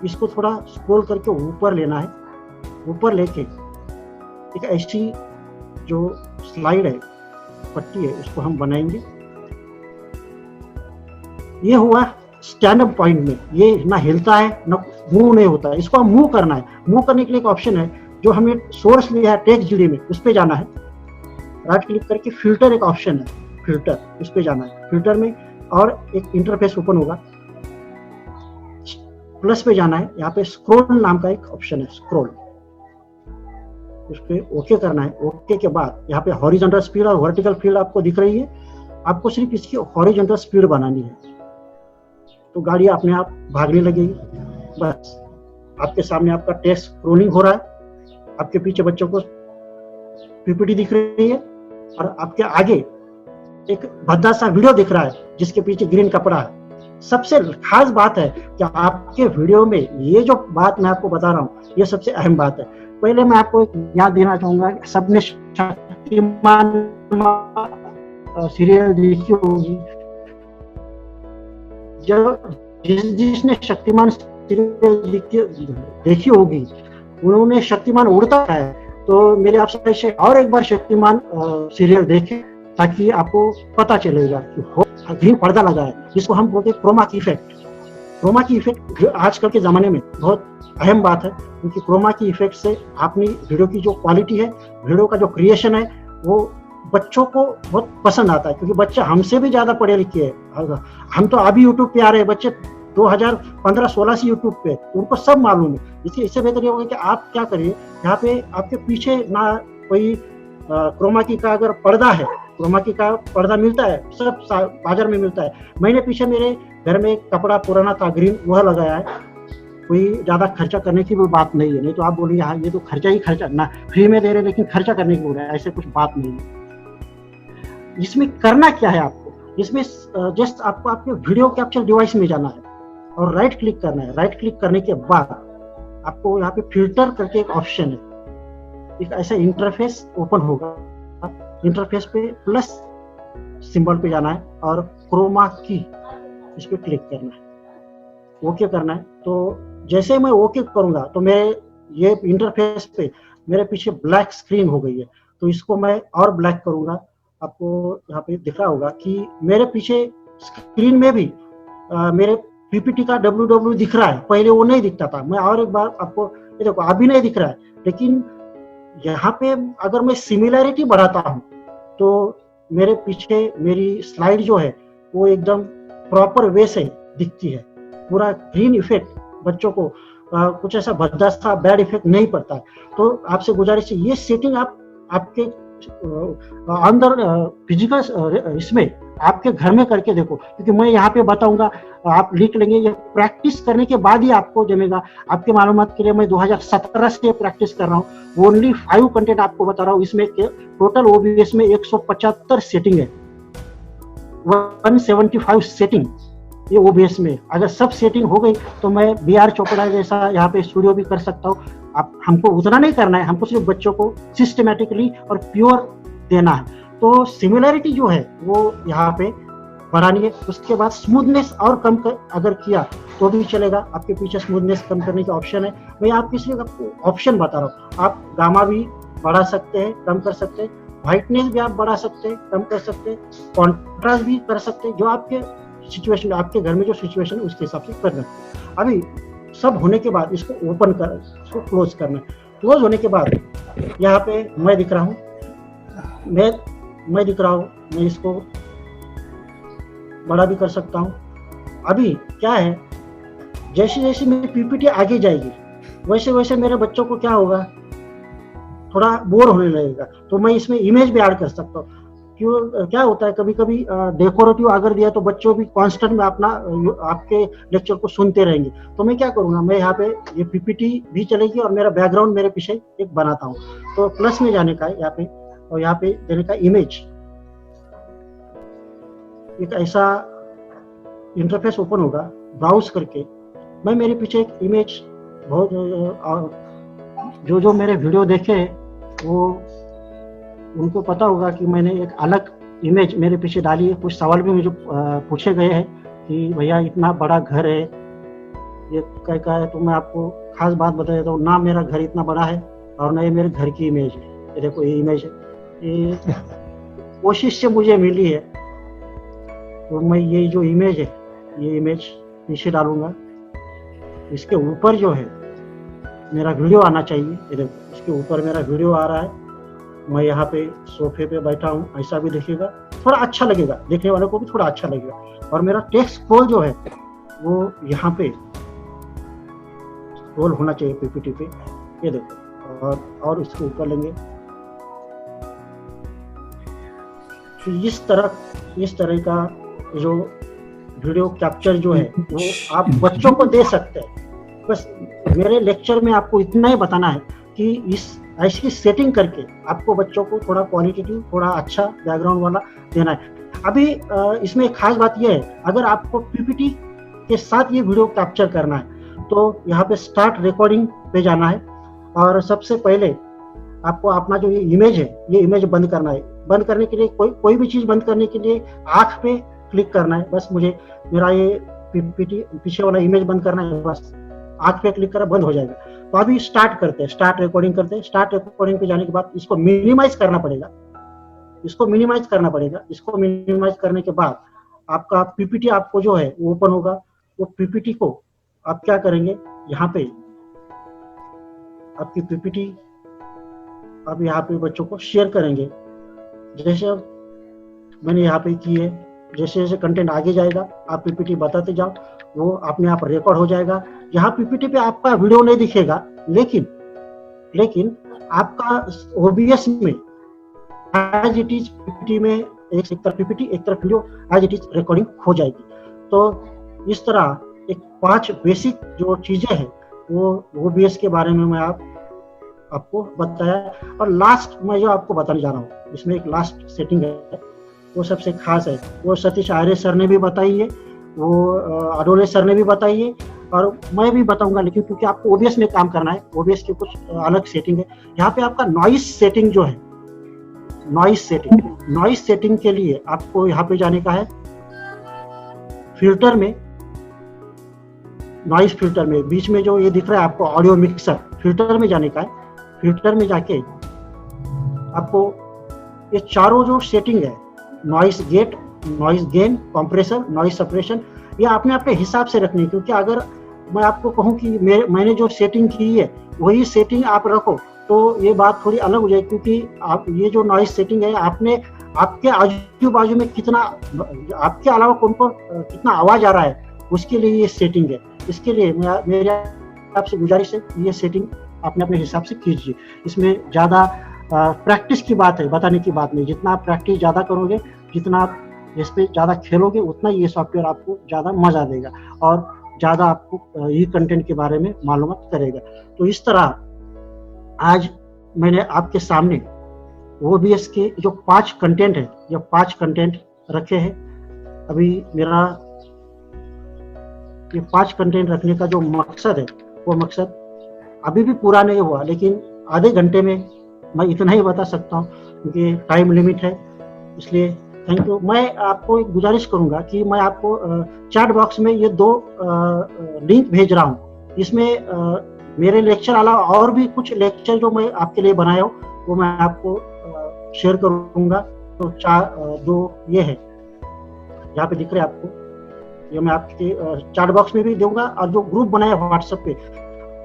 Speaker 3: इसको थोड़ा स्क्रॉल करके ऊपर लेना है। ऊपर लेके एक ऐसी जो स्लाइड है, पट्टी है, उसको हम बनाएंगे। ये हुआ स्टैंड अप पॉइंट में, ये ना हिलता है ना मूव नहीं होता है। इसको हम मूव करना है। मूव करने के लिए एक ऑप्शन है जो हमने सोर्स लिया है टेक्स्ट जीडी में, उस पर जाना है। राइट क्लिक करके फिल्टर एक ऑप्शन है, फिल्टर, उस पर जाना है। फिल्टर में और एक इंटरफेस ओपन होगा, प्लस पे जाना है। यहाँ पे स्क्रॉल नाम का एक ऑप्शन है, स्क्रॉल, उस पर ओके करना है। ओके के बाद यहाँ पे हॉरिजॉन्टल स्पीड और वर्टिकल फील्ड आपको दिख रही है। आपको सिर्फ इसकी हॉरिजॉन्टल स्पीड बनानी है, तो गाड़ी अपने आप भागने लगेगी। बस आपके सामने आपका टेक्स्ट स्क्रॉलिंग हो रहा है, आपके पीछे बच्चों को पीपीटी दिख रही है और आपके आगे एक भद्दा सा वीडियो दिख रहा है जिसके पीछे ग्रीन कपड़ा है। सबसे खास बात है कि आपके वीडियो में ये जो बात मैं आपको बता रहा हूँ, ये सबसे अहम बात है। पहले मैं आपको एक याद देना चाहूंगा, सबने शक्तिमान सीरियल देखी होगी। जब जिसने शक्तिमान सीरियल देखी होगी, उन्होंने शक्तिमान उड़ता है, तो मेरे आपसे से और एक बार शक्तिमान सीरियल देखें ताकि आपको पता चलेगा कि ग्रीन पर्दा लगा है, जिसको हम बोलते हैं क्रोमा की इफेक्ट। क्रोमा की इफेक्ट आजकल के ज़माने में बहुत अहम बात है, क्योंकि क्रोमा की इफेक्ट से अपनी वीडियो की जो क्वालिटी है, वीडियो का जो क्रिएशन है, वो बच्चों को बहुत पसंद आता है। क्योंकि बच्चे हमसे भी ज़्यादा पढ़े लिखे हैं। हम तो अभी यूट्यूब पे आ रहे हैं, बच्चे 2015-16 से यूट्यूब पे, उनको सब मालूम है। इससे बेहतर ये होगा कि आप क्या करिए, यहाँ पे आपके पीछे ना कोई क्रोमा की का अगर पर्दा है, क्रोमा की का पर्दा मिलता है, सब बाजार में मिलता है। मैंने पीछे मेरे घर में एक कपड़ा पुराना था ग्रीन, वह लगाया है। कोई ज़्यादा खर्चा करने की भी बात नहीं है, नहीं तो आप बोलिए हाँ ये तो खर्चा ही खर्चा, ना फ्री में दे रहे लेकिन खर्चा करने की बोल रहे हैं, ऐसे कुछ बात नहीं है। इसमें करना क्या है आपको, इसमें जस्ट आपको आपके वीडियो कैप्चर डिवाइस में जाना है और राइट क्लिक करना है। राइट क्लिक करने के बाद आपको यहाँ पे फिल्टर करके एक ऑप्शन है, एक ऐसा इंटरफेस ओपन होगा। इंटरफेस पे प्लस सिंबल पे जाना है और क्रोमा की, इस पे क्लिक करना है, ओके करना है। तो जैसे मैं ओके करूंगा तो मेरे ये इंटरफेस पे मेरे पीछे ब्लैक स्क्रीन हो गई है। तो इसको मैं और ब्लैक करूंगा, आपको यहाँ पे दिख रहा होगा कि मेरे पीछे स्क्रीन में भी मेरे पीपीटी का www दिख रहा है। पहले वो नहीं दिखता था। मैं और एक बार आपको, ये देखो अभी नहीं दिख रहा है, लेकिन यहाँ पे अगर मैं सिमिलैरिटी बढ़ाता हूँ तो मेरे पीछे मेरी स्लाइड जो है वो एकदम प्रॉपर वे से दिखती है। पूरा ग्रीन इफेक्ट, बच्चों को कुछ ऐसा भद्दा सा बैड इफेक्ट नहीं पड़ता है। तो आपसे गुजारिश है, ये सेटिंग आप आपके अंदर फिजिकल इसमें आपके घर में करके देखो, क्योंकि मैं यहाँ पे बताऊंगा, आप लिख लेंगे। ये प्रैक्टिस करने के बाद ही आपको जमेगा। आपके मालूमात के लिए मैं 2017 से प्रैक्टिस कर रहा हूँ। ओनली 5 कंटेंट आपको बता रहा हूँ। इसमें टोटल ओबीएस में 175 सेटिंग है, 175 सेटिंग ये ओबीएस में। अगर सब सेटिंग हो गई तो मैं बीआर चोपड़ा जैसा यहाँ पे स्टूडियो भी कर सकता हूँ। आप हमको उतना नहीं करना है, हमको सिर्फ बच्चों को सिस्टमेटिकली और प्योर देना है। तो सिमिलैरिटी जो है वो यहाँ पे बढ़ानी है। उसके बाद स्मूथनेस और कम अगर किया तो भी चलेगा। आपके पीछे स्मूथनेस कम करने का ऑप्शन है। मैं आपको इसलिए आपको ऑप्शन बता रहा हूँ। आप गामा भी बढ़ा सकते हैं, कम कर सकते हैं, व्हाइटनेस भी आप बढ़ा सकते हैं, कम कर सकते हैं, कॉन्ट्रास्ट भी कर सकते हैं। जो आपके सिचुएशन, आपके घर में जो सिचुएशन है उसके हिसाब से करना है। अभी सब होने के बाद इसको ओपन कर, इसको क्लोज करना है। क्लोज होने के बाद यहाँ पे मैं दिख रहा हूँ, मैं दिख रहा हूँ। मैं इसको बड़ा भी कर सकता हूँ। अभी क्या है, जैसे जैसे मेरी पीपीटी आगे जाएगी वैसे वैसे मेरे बच्चों को क्या होगा, थोड़ा बोर होने लगेगा। तो मैं इसमें इमेज भी ऐड कर सकता हूँ। क्यों, क्या होता है कभी कभी डेकोरेटिव अगर दिया तो बच्चों भी कांस्टेंट में अपना आपके लेक्चर को सुनते रहेंगे। तो मैं क्या करूँगा, मैं यहाँ पे ये पीपीटी भी चलेगी और मेरा बैकग्राउंड मेरे पीछे एक बनाता हूँ। तो प्लस में जाने का है यहाँ पे, और यहाँ पे देने का इमेज, एक ऐसा इंटरफेस ओपन होगा ब्राउज करके मैं मेरे पीछे एक इमेज बहुत जो मेरे वीडियो देखे वो उनको पता होगा कि मैंने एक अलग इमेज मेरे पीछे डाली है। कुछ सवाल भी मुझे पूछे गए हैं कि भैया इतना बड़ा घर है, ये क्या है, तो मैं आपको खास बात बता देता हूँ, ना मेरा घर इतना बड़ा है और ना ये मेरे घर की इमेज है। ये देखो ये इमेज है, ये कोशिश से मुझे मिली है, तो मैं ये जो इमेज है ये इमेज पीछे डालूंगा। इसके ऊपर जो है मेरा वीडियो आना चाहिए। ये देखो इसके ऊपर मेरा वीडियो आ रहा है, मैं यहाँ पे सोफे पे बैठा हूँ, ऐसा भी दिखेगा, थोड़ा अच्छा लगेगा, देखने वालों को भी थोड़ा अच्छा लगेगा। और मेरा टेक्स्ट स्क्रॉल जो है वो यहाँ पे स्क्रॉल होना चाहिए पीपीटी पे। ये देखो और इसके ऊपर लेंगे तो इस तरह का जो वीडियो कैप्चर जो है वो आप बच्चों को दे सकते हैं। बस मेरे लेक्चर में आपको इतना ही बताना है कि इस ऐसी सेटिंग करके आपको बच्चों को थोड़ा क्वालिटेटिव, थोड़ा अच्छा बैकग्राउंड वाला देना है। अभी इसमें एक खास बात यह है, अगर आपको पीपीटी के साथ ये वीडियो कैप्चर करना है तो यहाँ पे स्टार्ट रिकॉर्डिंग पे जाना है और सबसे पहले आपको अपना जो ये इमेज है ये इमेज बंद करना है। बंद करने के लिए कोई भी चीज बंद करने के लिए आंख पे क्लिक करना है। बस मुझे मेरा ये पीपीटी पीछे वाला इमेज बंद करना है, बस आंख पे क्लिक करा बंद हो जाएगा। तो अभी स्टार्ट करते हैं, स्टार्ट रिकॉर्डिंग करते हैं। स्टार्ट रिकॉर्डिंग पे जाने के बाद इसको मिनिमाइज करना पड़ेगा। इसको मिनिमाइज करने के बाद आपका पीपीटी आपको जो है वो ओपन होगा। वो पीपीटी को आप क्या करेंगे, यहाँ पे आपकी पीपीटी आप यहाँ पे बच्चों को शेयर करेंगे। जैसे मैंने यहाँ पे की है, जैसे जैसे कंटेंट आगे जाएगा आप पीपीटी बताते जाओ, वो अपने आप रिकॉर्ड हो जाएगा। यहाँ पीपीटी पे आपका वीडियो नहीं दिखेगा, लेकिन आपका OBS में एज इट इज पीपीटी में एक तरफ पीपीटी एक तरफ video as it is recording हो जाएगी। तो इस तरह एक 5 बेसिक जो चीजें हैं वो OBS के बारे में मैं आपको बताया। और लास्ट मैं जो आपको बताने जा रहा हूँ, इसमें एक लास्ट सेटिंग है, वो सबसे खास है। वो सतीश आर्य सर ने भी बताई है, वो अडोले सर ने भी बताई है और मैं भी बताऊंगा, लेकिन क्योंकि आपको OBS में काम करना है, OBS की कुछ अलग सेटिंग है। यहाँ पे आपका नॉइस सेटिंग जो है, नॉइस सेटिंग के लिए आपको यहाँ पे जाने का है, फिल्टर में, नॉइस फिल्टर में बीच में जो ये दिख रहा है आपको ऑडियो मिक्सर, फिल्टर में जाने का है। फिल्टर में जाके आपको ये चारों जो सेटिंग है, noise gate, noise gain, compressor, noise suppression, ये आपने अपने हिसाब से रखनी है। क्योंकि अगर मैं आपको कहूँ कि मैंने जो सेटिंग की है वही सेटिंग आप रखो तो ये बात थोड़ी अलग हो जाएगी। क्योंकि आप ये जो नॉइस सेटिंग है आपने आपके आजू बाजू में कितना, आपके अलावा कौन कितना आवाज आ रहा है उसके लिए ये सेटिंग है। इसके लिए मेरे आपसे गुजारिश है ये सेटिंग आपने अपने हिसाब से कीजिए। इसमें ज़्यादा प्रैक्टिस की बात है, बताने की बात नहीं। जितना आप प्रैक्टिस ज़्यादा करोगे, जितना आप इस पे ज़्यादा खेलोगे, उतना ये सॉफ्टवेयर आपको ज़्यादा मज़ा देगा और ज़्यादा आपको ये कंटेंट के बारे में मालूमात करेगा। तो इस तरह आज मैंने आपके सामने OBS के जो 5 कंटेंट है, ये 5 कंटेंट रखे हैं। अभी मेरा ये 5 कंटेंट रखने का जो मकसद है, वो मकसद अभी भी पूरा नहीं हुआ, लेकिन आधे घंटे में मैं इतना ही बता सकता हूँ क्योंकि टाइम लिमिट है। इसलिए थैंक यू। मैं आपको एक गुजारिश करूंगा कि मैं आपको चैट बॉक्स में ये 2 लिंक भेज रहा हूँ। इसमें मेरे लेक्चर अलावा और भी कुछ लेक्चर जो मैं आपके लिए बनाया हूँ वो मैं आपको शेयर करूंगा। तो 2 ये है, यहाँ पे दिख रहे हैं आपको, ये मैं आपके चैट बॉक्स में भी दूंगा और जो ग्रुप बनाया व्हाट्सएप पे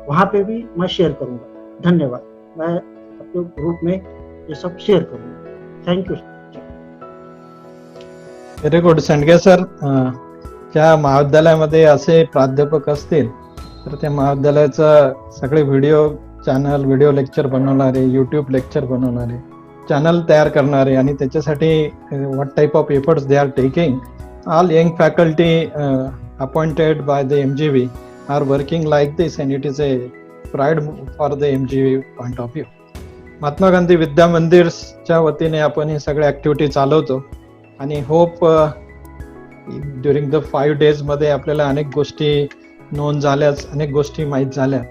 Speaker 3: वहाँ पे भी मैं शेयर करूंगा। धन्यवाद। मैं आपके ग्रुप में ये सब शेयर करूंगा। Thank you.
Speaker 2: Very good Sandge sir. ज्या महाविद्यालयामध्ये असे प्राध्यापक असतील तर त्या महाविद्यालयाचा सगळे व्हिडिओ चॅनल, व्हिडिओ लेक्चर बनवणारे, युट्यूब लेक्चर बनवणारे, चॅनल तयार करणारे आणि त्याच्यासाठी what type of efforts they are taking. All young faculty appointed by the MGV are working like this and it is a pride for the MGV point of view. महात्मा गांधी विद्या मंदिरच्या वतीने आपण हे सगळे activity चालवतो आणि hope during the 5 days मध्ये आपल्याला अनेक गोष्टी नोंद झाल्याच, अनेक गोष्टी माहीत झाल्या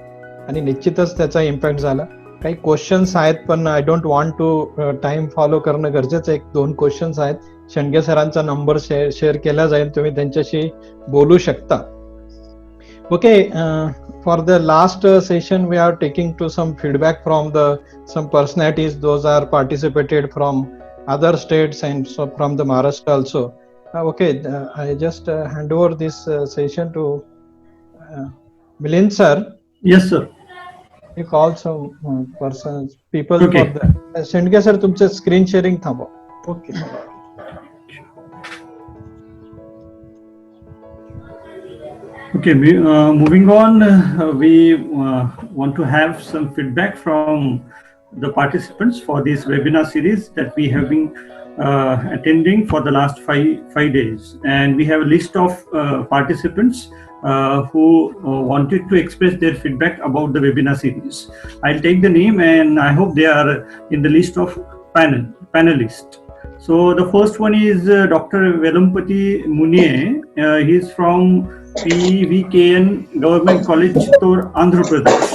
Speaker 2: आणि निश्चितच त्याचा इम्पॅक्ट झाला. काही क्वेश्चन्स आहेत, पण I don't want to time follow करणं गरजेचं आहे. 2 क्वेश्चन्स आहेत. शेंडगे सरांचा नंबर शेअर केला जाईल, तुम्ही त्यांच्याशी बोलू शकता. Okay, for the last session we are taking to some feedback from some personalities. Those are participated from other states and so from the Maharashtra also. Okay, I just hand over this session to Milind sir.
Speaker 1: Yes, sir.
Speaker 2: You call some persons, people
Speaker 1: Okay.
Speaker 2: for the Shendge sir तुमचे screen sharing थांबवा.
Speaker 3: Okay.
Speaker 1: Okay, moving on, we want to have some feedback from the participants for this webinar series that we have been attending for the last five days. And we have a list of participants who wanted to express their feedback about the webinar series. I'll take the name and I hope they are in the list of panelists. So the first one is Dr. Velumpati Muniye. He is from PVKN Government College, Chittor, Andhra Pradesh.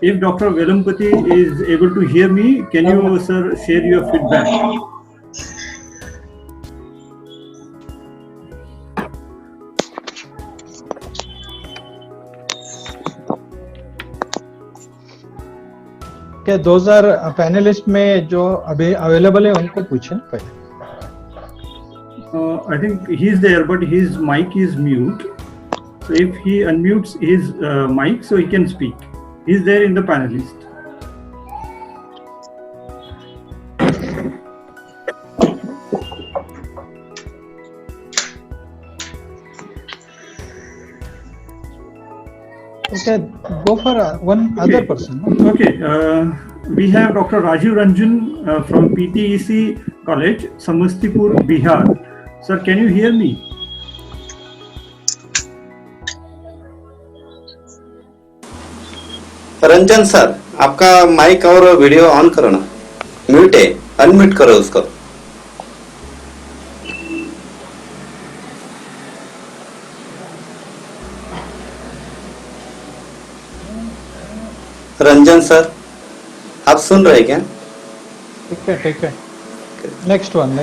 Speaker 1: If Dr. Velumpati is able to hear me, can you, sir, share your feedback?
Speaker 2: Okay, those are panelists में जो अभी available है उनको पूछें पहले.
Speaker 1: I think he's there, but his mic is mute. So if he unmutes his mic, so he can speak. He's there in the panelist.
Speaker 2: Okay, go for one other person. No?
Speaker 1: Okay, we have Dr. Rajiv Ranjan from PTEC College, Samastipur, Bihar. Sir, can you hear me?
Speaker 4: Ranjan sir, आपका mic और video on करो ना. Mute है, unmute करो उसको. Ranjan sir, आप सुन रहे हैं क्या?
Speaker 2: ठीक है. Next one.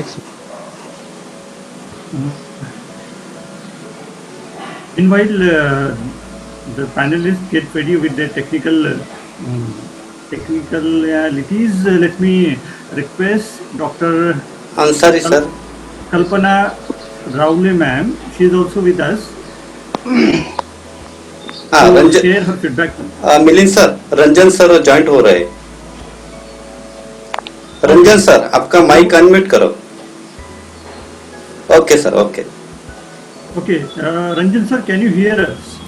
Speaker 1: Meanwhile, the panelists get ready with their technicalities. Let me request Dr.
Speaker 4: Ansari sir.
Speaker 1: Kalpana Raule ma'am. She is also with us.
Speaker 4: हाँ,
Speaker 1: to
Speaker 4: Ranjan,
Speaker 1: share her feedback.
Speaker 4: Milind sir, Ranjan sir joint हो रहे हैं. रंजन सर, आपका mic unmute करो. Okay sir, okay.
Speaker 1: Okay, Ranjan sir, can you hear us?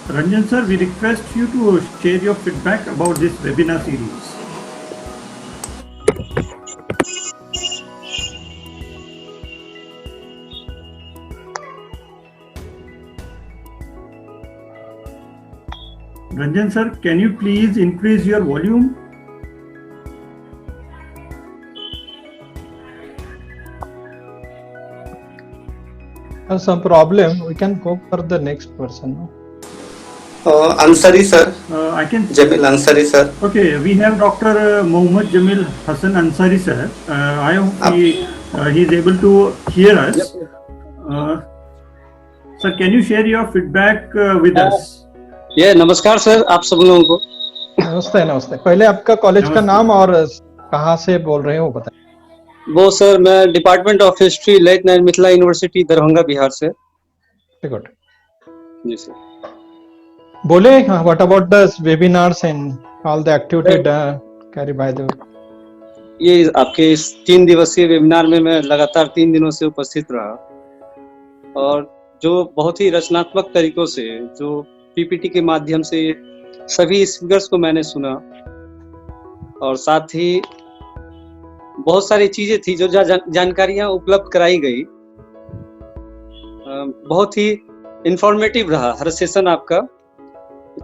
Speaker 1: Ranjan sir, we request you to share your feedback about this webinar series. Ranjan sir, can you please increase your volume?
Speaker 2: Some problem. We can go for the next person. No?
Speaker 4: Ansari sir,
Speaker 1: I can.
Speaker 4: Jamil Ansari sir.
Speaker 1: Okay, we have Dr. Mohammad Jamil Hassan Ansari sir. I hope he is able to hear us. Sir, can you share your feedback with us?
Speaker 5: ये नमस्कार sir, आप सब लोगों को.
Speaker 2: नमस्ते. पहले आपका college का नाम और कहाँ से बोल रहे हो बताएं.
Speaker 5: वो सर, मैं department of history late Narayan Mithila university Darbhanga Bihar से.
Speaker 2: गुड.
Speaker 5: जी सर.
Speaker 2: बोले what about the webinars and all the activity carry by the.
Speaker 5: ये आपके इस 3 दिवसीय वेबिनार में मैं लगातार 3 दिनों से उपस्थित रहा और जो बहुत ही रचनात्मक तरीकों से जो पीपीटी के माध्यम से सभी स्पीकर्स को मैंने सुना और साथ ही बहुत सारी चीजें थी जो जानकारियां उपलब्ध कराई गई. बहुत ही इंफॉर्मेटिव रहा हर सेशन आपका,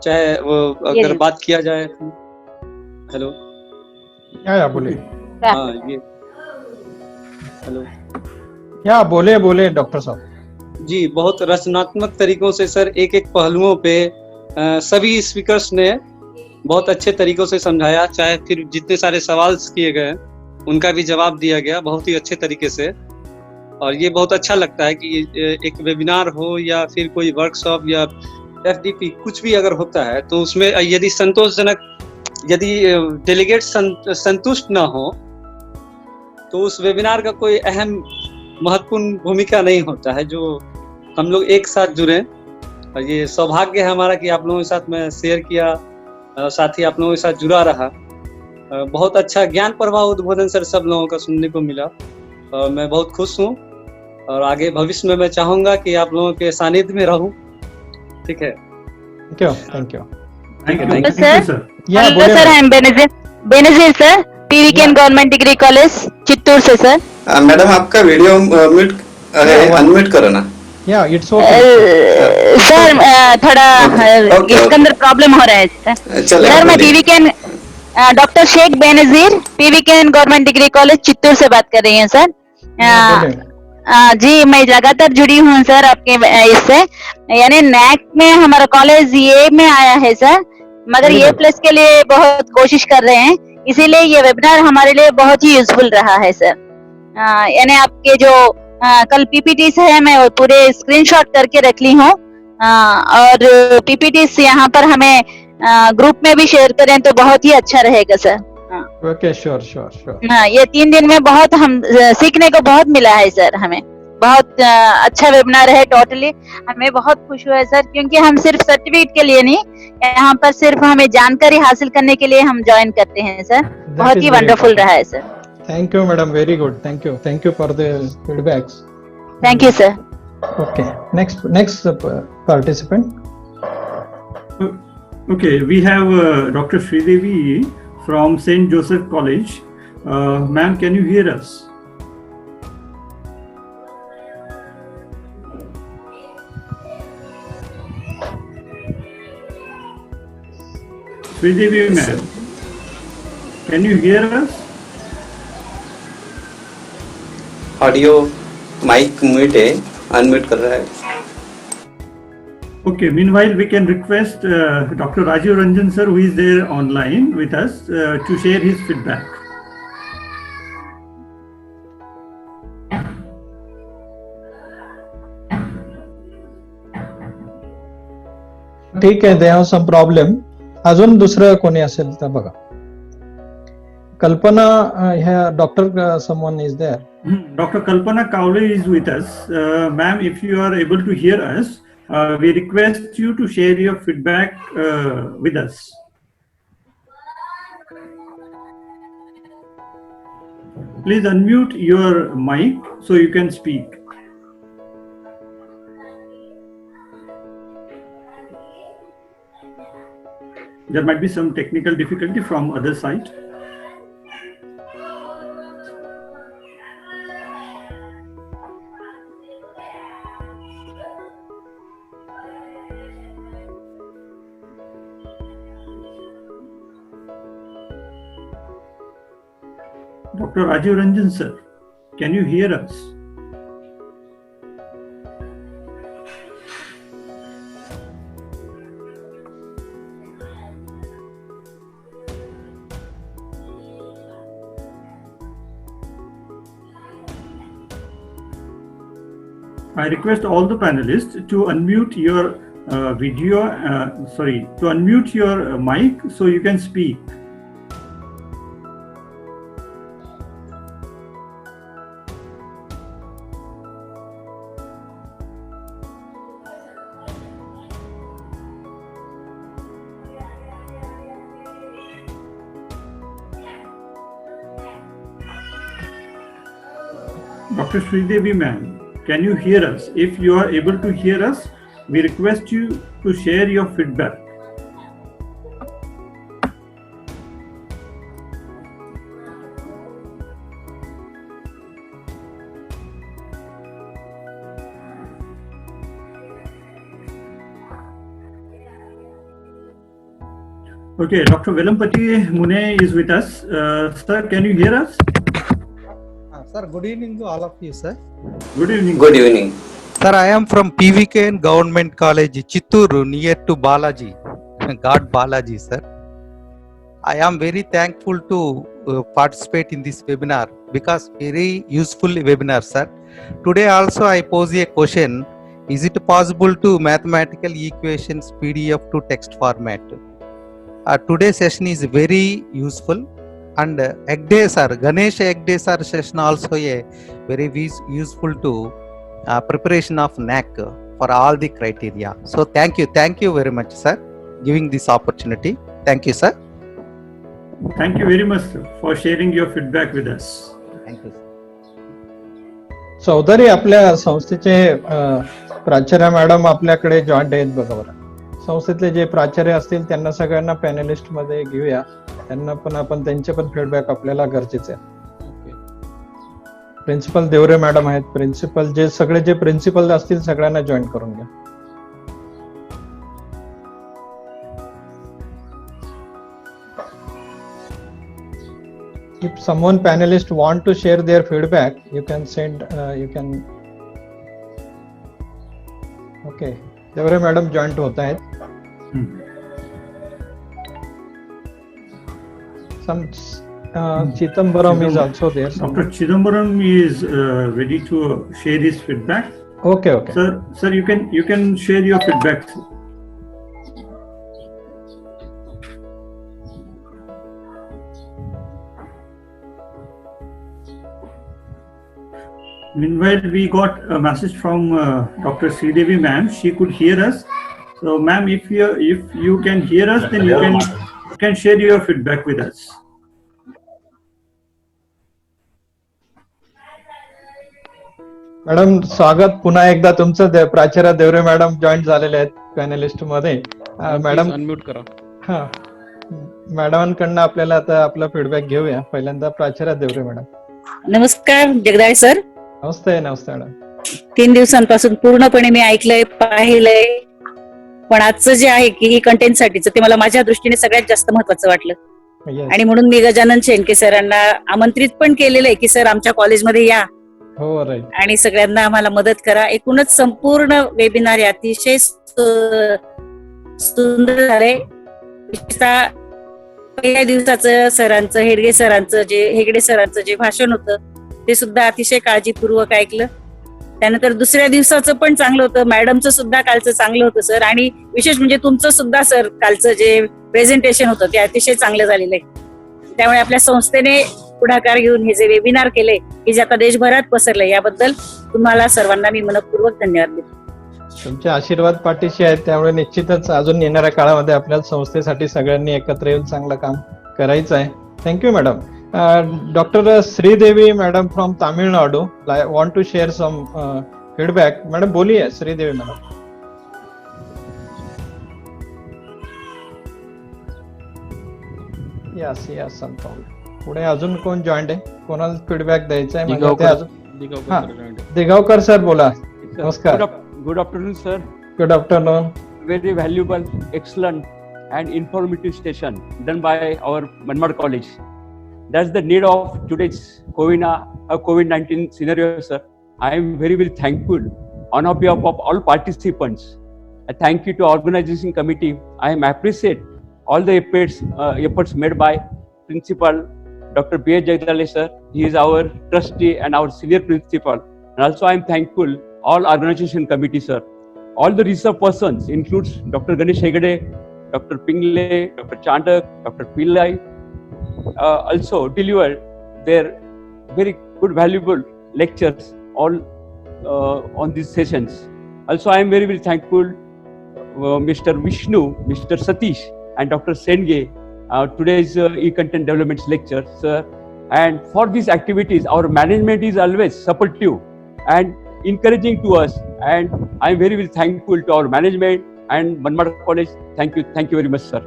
Speaker 5: चाहे वो अगर बात किया जाए। हेलो,
Speaker 2: या बोले,
Speaker 5: हाँ ये, हेलो,
Speaker 2: या बोले डॉक्टर साहब।
Speaker 5: जी, बहुत रचनात्मक तरीकों से सर एक एक पहलुओं पे सभी स्पीकर्स ने बहुत अच्छे तरीकों से समझाया, चाहे फिर जितने सारे सवाल किए गए उनका भी जवाब दिया गया बहुत ही अच्छे तरीके से। और ये बहुत अच्छा लगता है कि एक वेबिनार हो या फिर कोई वर्कशॉप या एफडीपी कुछ भी अगर होता है तो उसमें यदि संतोषजनक, यदि डेलीगेट संतुष्ट ना हो तो उस वेबिनार का कोई अहम महत्वपूर्ण भूमिका नहीं होता है। जो हम लोग एक साथ जुड़े, और ये सौभाग्य है हमारा कि आप लोगों के साथ मैं शेयर किया, साथ ही आप लोगों के साथ जुड़ा रहा। बहुत अच्छा ज्ञान प्रवाह उद्बोधन सर सब लोगों का सुनने को मिला, और मैं बहुत खुश हूँ। और आगे भविष्य में मैं चाहूंगा कि आप लोगों के सानिध्य में रहूं। ठीक है,
Speaker 2: thank you, thank you.
Speaker 1: Thank you.
Speaker 5: Thank
Speaker 1: Thank
Speaker 6: you,
Speaker 1: you, sir.
Speaker 2: या
Speaker 6: हेलो
Speaker 2: बोले
Speaker 6: sir, I am Benazir sir, PVKN government degree college Chittoor से सर।
Speaker 4: मैडम आपका वीडियो म्यूट अनम्यूट करो ना।
Speaker 2: या इट्स ओके
Speaker 6: सर थोड़ा
Speaker 4: Okay,
Speaker 6: इसके
Speaker 4: okay.
Speaker 6: अंदर प्रॉब्लम हो रहा है सर।
Speaker 4: चलिए,
Speaker 6: सर मैं
Speaker 4: बोलिए।
Speaker 6: PVKN doctor Sheikh Benazir, PVKN government degree college Chittoor से बात कर रही हैं सर। जी मैं लगातार जुड़ी हूँ सर आपके इससे, यानी नैक में हमारा कॉलेज ये में आया है सर, मगर ये प्लस के लिए बहुत कोशिश कर रहे हैं, इसीलिए ये वेबिनार हमारे लिए बहुत ही यूजफुल रहा है सर। यानी आपके जो कल पीपीटीस है मैं वो पूरे स्क्रीनशॉट करके रख ली हूँ, और पीपीटीस यहाँ पर हमें ग्रुप में भी शेयर करें तो बहुत ही अच्छा रहेगा sir.
Speaker 2: Okay, sure sure sure.
Speaker 6: हाँ, ये 3 दिन में बहुत हम सीखने को बहुत मिला है सर, हमें बहुत अच्छा वेबिनार है। टोटली हमें बहुत खुश हुआ है सर, क्योंकि हम सिर्फ सर्टिफिकेट के लिए नहीं, यहाँ पर सिर्फ हमें जानकारी हासिल करने के लिए हम ज्वाइन करते हैं सर। बहुत ही वंडरफुल रहा है sir.
Speaker 2: Thank you madam, very good, thank you for the feedbacks.
Speaker 6: Thank you sir.
Speaker 2: Okay, next participant.
Speaker 1: Okay, we have Dr. Sridevi from St. Joseph College. Ma'am, can you hear us? Sridevi ma'am, can you hear us?
Speaker 4: Audio mic mute है, unmute कर रहा है।
Speaker 1: Okay, meanwhile, we can request Dr. Rajiv Ranjan sir, who is there online with us, to share his feedback.
Speaker 2: ठीक आहे, they have some problem. अजून दुसरं कोणी असेल तर बघा. कल्पना ह्या doctor someone is there.
Speaker 1: Dr. Kalpana Kaule is with us. Ma'am, if you are able to hear us, we request you to share your feedback with us. Please unmute your mic so you can speak. There might be some technical difficulty from other side. Dr. Rajiv Ranjan sir, can you hear us? I request all the panelists to unmute your to unmute your mic so you can speak. Dr. Sridevi ma'am, can you hear us? If you are able to hear us, we request you to share your feedback. Okay, Dr. Velampati Mune is with us. Sir, can you hear us?
Speaker 7: Sir, good evening to all of you, sir.
Speaker 1: Good evening.
Speaker 4: Good evening.
Speaker 7: Sir, I am from PVKN Government College, Chitturu, near to Balaji, God Balaji, sir. I am very thankful to participate in this webinar because very useful webinar, sir. Today also I pose a question: is it possible to mathematical equations PDF to text format? Today's session is very useful, and Egde sir, Ganesh Egde sir session also a very useful to preparation of NAC for all the criteria. So thank you very much, sir, giving this opportunity. Thank you, sir.
Speaker 1: Thank you very much sir, for sharing your feedback with us.
Speaker 7: Thank you, sir.
Speaker 2: Chaudhary आपल्या संस्थेचे प्राचार्य madam आपल्याकडे joint आहेत बघा बरं. संस्थेतले जे प्राचार्य असतील त्यांना सगळ्यांना पॅनलिस्ट मध्ये घेऊया. त्यांना पण आपण त्यांचे पण फीडबॅक आपल्याला गरजेचे आहे. प्रिन्सिपल देवरे मॅडम आहेत. प्रिन्सिपल जे सगळे जे प्रिन्सिपल असतील सगळ्यांना जॉईन करून घ्या. If someone panelist want to share their feedback, you can send. Okay, देवरे मॅडम जॉईंट होत आहेत. Some Chidambaram is also there.
Speaker 1: Dr. Chidambaram is ready to share his feedback.
Speaker 2: Okay.
Speaker 1: Sir, you can share your feedback. Meanwhile, we got a message from Dr. Sridevi ma'am. She could hear us. So, ma'am, if you can hear us, then you can share your feedback with us.
Speaker 2: Madam स्वागत पुन्हा एकदा तुमचं. प्राचार्य देवरे madam join झालेले आहेत panellist मध्ये. Madam
Speaker 8: unmute करा.
Speaker 2: हा, मॅडमांकडनं आपल्याला आता आपला फीडबॅक घेऊया. पहिल्यांदा प्राचार्य देवरे मॅडम.
Speaker 6: नमस्कार जगदाळे सर.
Speaker 2: नमस्ते मॅडम.
Speaker 6: 3 दिवसांपासून पूर्णपणे मी ऐकलंय, पाहिलंय, पण आजचं जे आहे की ही कंटेंट साठीचं ते मला माझ्या दृष्टीने सगळ्यात जास्त महत्वाचं वाटलं. आणि म्हणून मी गजानन शेंडके सरांना आमंत्रित पण केलेलं आहे की सर आमच्या कॉलेजमध्ये या.
Speaker 2: हो, राईट.
Speaker 6: आणि सगळ्यांना आम्हाला मदत करा. एकूणच संपूर्ण वेबिनार अतिशय सुंदर झालंय. पहिल्या दिवसाचं सरांचं हेगडे सरांचं जे भाषण होतं ते सुद्धा अतिशय काळजीपूर्वक ऐकलं. त्यानंतर दुसऱ्या दिवसाचं पण चांगलं होतं. मॅडमचं सुद्धा कालचं चांगलं होतं सर. आणि विशेष म्हणजे तुमचं सुद्धा सर कालचं जे प्रेझेंटेशन होतं ते अतिशय चांगलं झालेलं आहे. त्यामुळे आपल्या संस्थेने पुढाकार घेऊन हे जे वेबिनार केले की जे आता देशभरात पसरले याबद्दल तुम्हाला सर्वांना मी मनपूर्वक धन्यवाद देतो.
Speaker 2: तुमचे आशीर्वाद पाठीशी आहेत. त्यामुळे निश्चितच अजून येणाऱ्या काळामध्ये आपल्या संस्थेसाठी सगळ्यांनी एकत्र येऊन चांगलं काम करायचं आहे. Thank you madam. Doctor Sridevi madam from Tamil Nadu want to share some feedback. Madam बोलिए श्रीदेवी मॅडम. यस पुढे अजून कोण जॉईंट आहे? कोणाला फीडबॅक द्यायचा आहे? दिगावकर सर बोला. नमस्कार.
Speaker 8: Good afternoon, sir.
Speaker 2: Good afternoon.
Speaker 8: Very valuable, excellent, and informative session done by our Manmad College. That's the need of today's COVID-19 scenario, sir. I am very thankful on behalf of all participants. I thank you to organizing committee. I am appreciate all the efforts made by Principal Dr. B. Jagdale, sir. He is our trustee and our senior principal. And also I am thankful all organization committee, sir. All the research persons includes Dr. Ganesh Hegde, Dr. Pingle, Dr. Chandak, Dr. Pillai, also delivered their very good valuable lectures all on these sessions. Also I am very thankful Mr. Vishnu, Mr. Satish and Dr. Senge, today's e-content development lecture, sir. And for these activities our management is always supportive and encouraging to us, and I am very thankful to our management and Manmad College. Thank you very much, sir.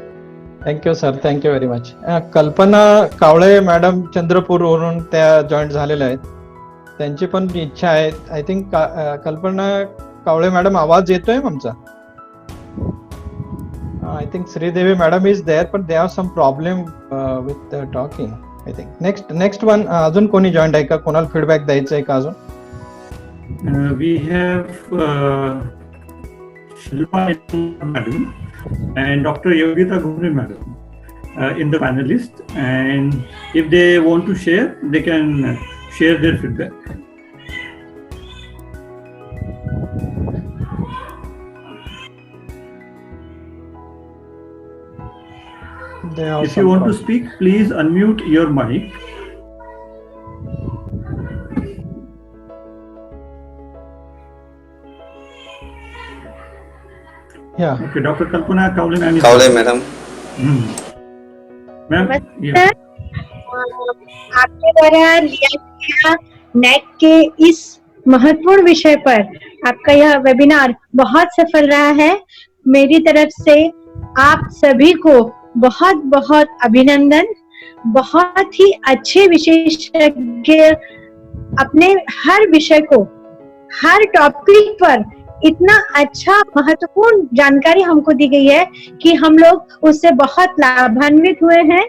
Speaker 2: Thank you sir. Thank you very much. Kalpana Kawale madam चंद्रपूरवरून त्या join झालेल्या आहेत. त्यांची पण इच्छा आहे. I think Kalpana Kawale madam आवाज येतोय आमचा? I think Sridevi madam is there, but they have some problem with the talking. I think next one अजून कोणी जॉईन आहे का? कोणाला फीडबॅक द्यायचा आहे का अजून?
Speaker 1: We have Shilpa madam and Dr. Yogita Gumre madam in the panelist, and if they want to share, they can share their feedback. If you want to speak, please unmute your mic.
Speaker 2: Yeah.
Speaker 1: Okay, Dr. Kalpana Kaule ma'am.
Speaker 4: Kaule madam.
Speaker 1: Ma'am,
Speaker 9: नमस्कार। आपके द्वारा लिया गया net के इस महत्वपूर्ण विषय पर आपका यह वेबिनार बहुत सफल रहा है। मेरी तरफ से आप सभी को बहुत बहुत अभिनंदन। बहुत ही अच्छे विशेषज्ञ अपने हर विषय को, हर टॉपिक पर इतना अच्छा महत्वपूर्ण जानकारी हमको दी गई है कि हम लोग उससे बहुत लाभान्वित हुए हैं।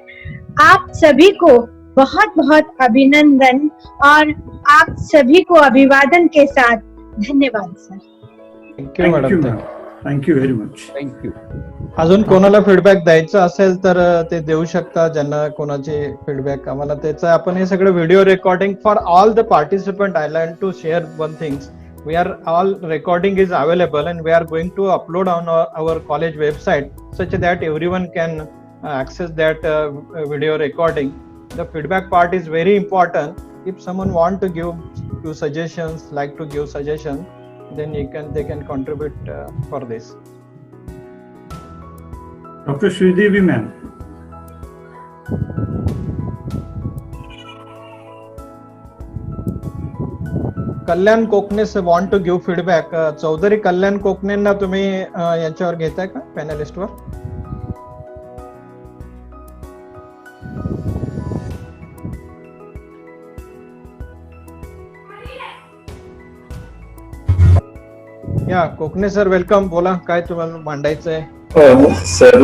Speaker 9: आप सभी को बहुत बहुत अभिनंदन और आप सभी को अभिवादन के साथ धन्यवाद sir.
Speaker 2: Thank you madam.
Speaker 1: Thank you very much.
Speaker 8: Thank you.
Speaker 2: अजून कोणाला फीडबॅक द्यायचा असेल तर ते देऊ शकता. ज्यांना कोणाचे फीडबॅक आम्हाला त्याचं आपण हे सगळं video recording for all the participant. I like to share one things. We are all recording is available and we are going to upload on our college website such that everyone can access that video recording. The feedback part is very important. If someone want to give suggestions, like to give suggestions, then they can contribute for this.
Speaker 1: Dr. Sridevi ma'am.
Speaker 2: Kalyan Kokane से want to give feedback. Chaudhari Kalyan कोकणेंना तुम्ही यांच्यावर घेताय का panellist वर? या Kokane sir welcome. बोला काय तुम्हाला मांडायचंय?
Speaker 10: Sir,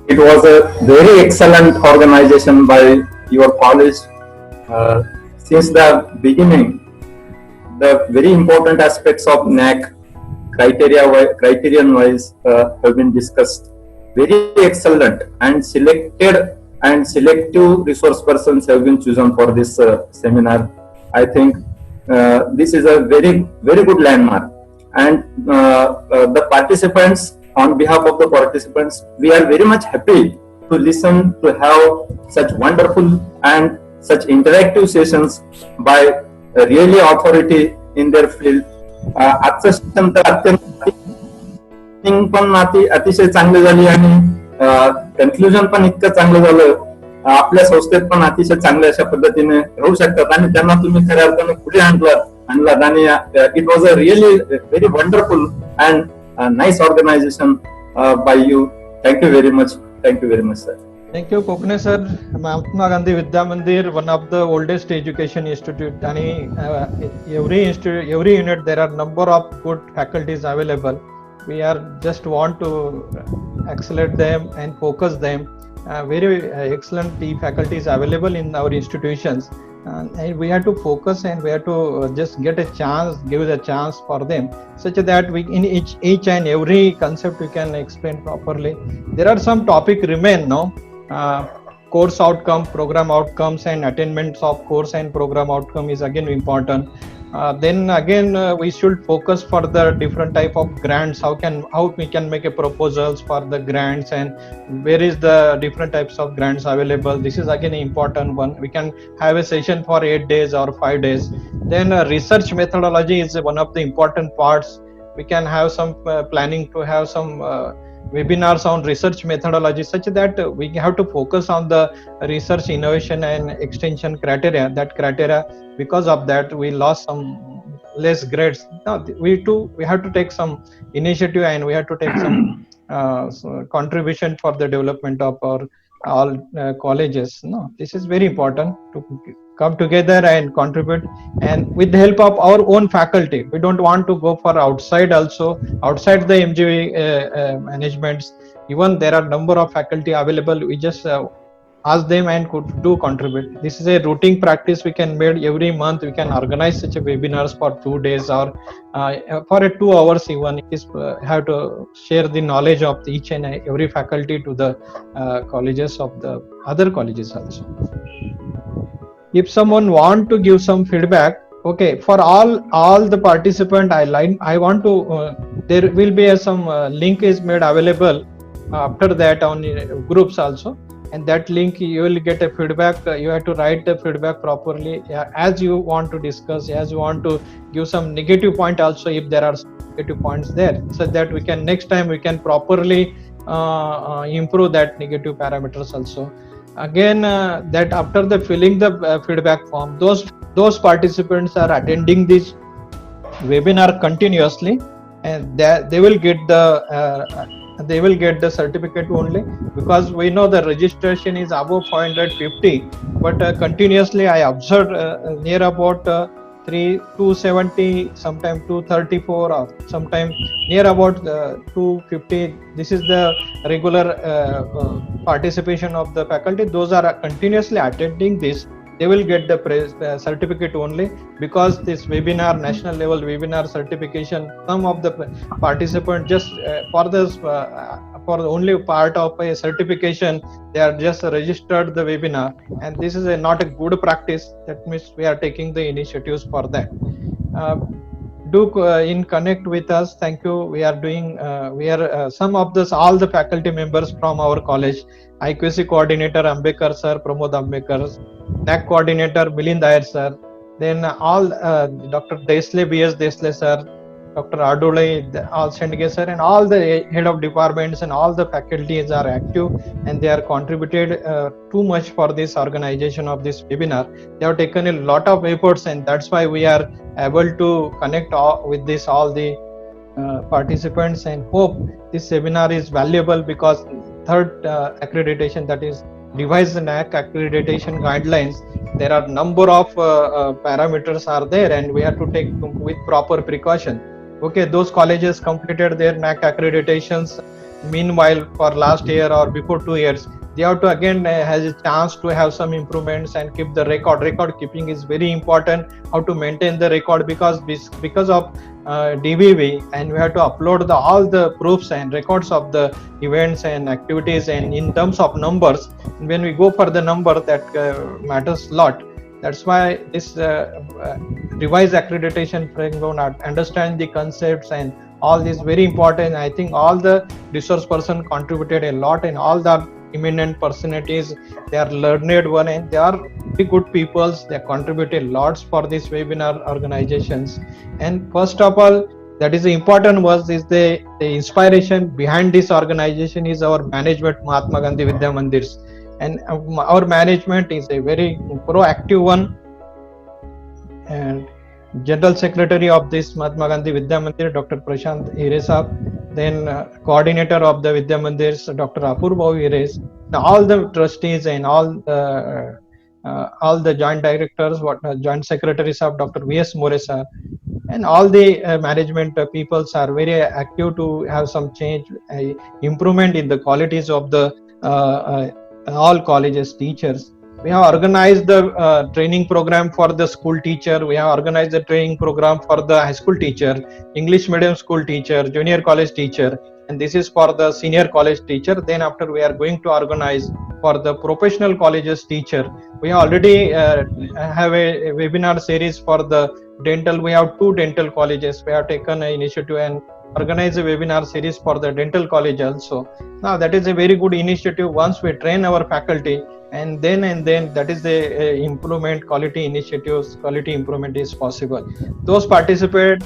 Speaker 10: it was a very excellent organization by your college. Since the beginning, the very important aspects of NAC criterion wise have been discussed. Very excellent, and selected and selective resource persons have been chosen for this seminar. I think this is a very good landmark, and the participants, on behalf of the participants, we are very much happy to listen, to have such wonderful and such interactive sessions by really authority in their field. आजचं session तर अत्यंत पण अतिशय चांगली झाली आणि conclusion पण इतकं चांगलं झालं. आपल्या संस्थेत पण अतिशय चांगल्या अशा पद्धतीने राहू शकतात आणि त्यांना तुम्ही खऱ्या अर्थाने पुढे आणलात आणि it was a really very wonderful and nice organisation by you. Thank you very much. Thank you very much sir.
Speaker 2: Thank you Kokane sir. Mahatma Gandhi Vidya Mandir, one of the oldest education institute, आणि every unit there are number of good faculties available. We are just want to accelerate them and focus them. Very excellent faculties available in our institutions, and we have to focus and we have to just get a chance, give the chance for them, such that we in each and every concept we can explain properly. There are some topic remain, no? Course outcome, program outcomes, and attainments of course and program outcome is again important. Then again we should focus for the different type of grants. How we can make a proposals for the grants, and where is the different types of grants available. This is again an important one. We can have a session for 8 days or 5 days. Then research methodology is one of the important parts. We can have some planning to have some webinars on research methodology, such that we have to focus on the research, innovation and extension criteria. That criteria, because of that we lost some less grades. Now we have to take some initiative and we have to take some contribution for the development of our all colleges. No, this is very important to come together and contribute, and with the help of our own faculty. We don't want to go for outside also, outside the MGV managements. Even there are number of faculty available. We just ask them and could do contribute. This is a routine practice we can make every month. We can organize such a webinars for 2 days or for a 2 hours even. It is have to share the knowledge of each and every faculty to the colleges of the other colleges also. If someone want to give some feedback, okay, for all the participant, I want to there will be some link is made available after that on groups also, and that link you will get a feedback. You have to write the feedback properly as you want to discuss, as you want to give some negative point also if there are negative points there, so that we can next time we can properly improve that negative parameters also. Again, that after the filling the feedback form, those participants are attending this webinar continuously, and they will get the certificate only, because we know the registration is above 450, but continuously I observed near about 270, sometimes 234, or sometimes near about 250. This is the regular participation of the faculty. Those are continuously attending this. They will get the certificate only, because this webinar, national level webinar certification, some of the participants just for the only part of a certification, they are just registered the webinar, and this is not a good practice. That means we are taking the initiatives for that. Do in connect with us. Thank you. We are doing some of this, all the faculty members from our college, IQAC coordinator Ambekar sir, Pramod Ambekar, NAC coordinator Milind Iyer sir, then all Dr. Desle, BS Desle sir, Dr. Adole, all Sendge sir, and all the head of departments and all the faculties are active, and they are contributed too much for this organization of this webinar. They have taken a lot of efforts, and that's why we are able to connect with this all the participants, and hope this seminar is valuable, because third accreditation, that is revised NAC accreditation guidelines, there are number of parameters are there, and we have to take with proper precaution. Okay, those colleges completed their NAC accreditations meanwhile for last year or before 2 years. They have to again has a chance to have some improvements and keep the record. Record keeping is very important. How to maintain the record, because of DBV, and we have to upload all the proofs and records of the events and activities, and in terms of numbers, when we go for the number, that matters a lot. That's why this revised accreditation framework, understand the concepts and all this very important. I think all the resource person contributed a lot, and all the eminent personalities, they are learned one, and they are very good people. They contributed lots for this webinar organizations. And first of all, that is the important was is the inspiration behind this organization is our management, Mahatma Gandhi Vidya Mandirs, and our management is a very proactive one. And General Secretary of this Mahatma Gandhi Vidya Mandir, Dr. Prashant Hire Saab, then coordinator of the Vidya Mandirs, Dr. Apurva Hire, all the trustees and all the joint directors, joint secretaries of Dr. V.S. More sir, and all the management peoples are very active to have some change, improvement in the qualities of the all colleges teachers. We have organized the training program for the school teacher. We have organized the training program for the high school teacher, English medium school teacher, junior college teacher, and this is for the senior college teacher. Then after we are going to organize for the professional colleges teacher. We already have a webinar series for the dental. We have 2 dental colleges. We have taken an initiative and organized a webinar series for the dental college also. Now that is a very good initiative. Once we train our faculty, and then that is the improvement, quality initiatives, quality improvement is possible. Those participants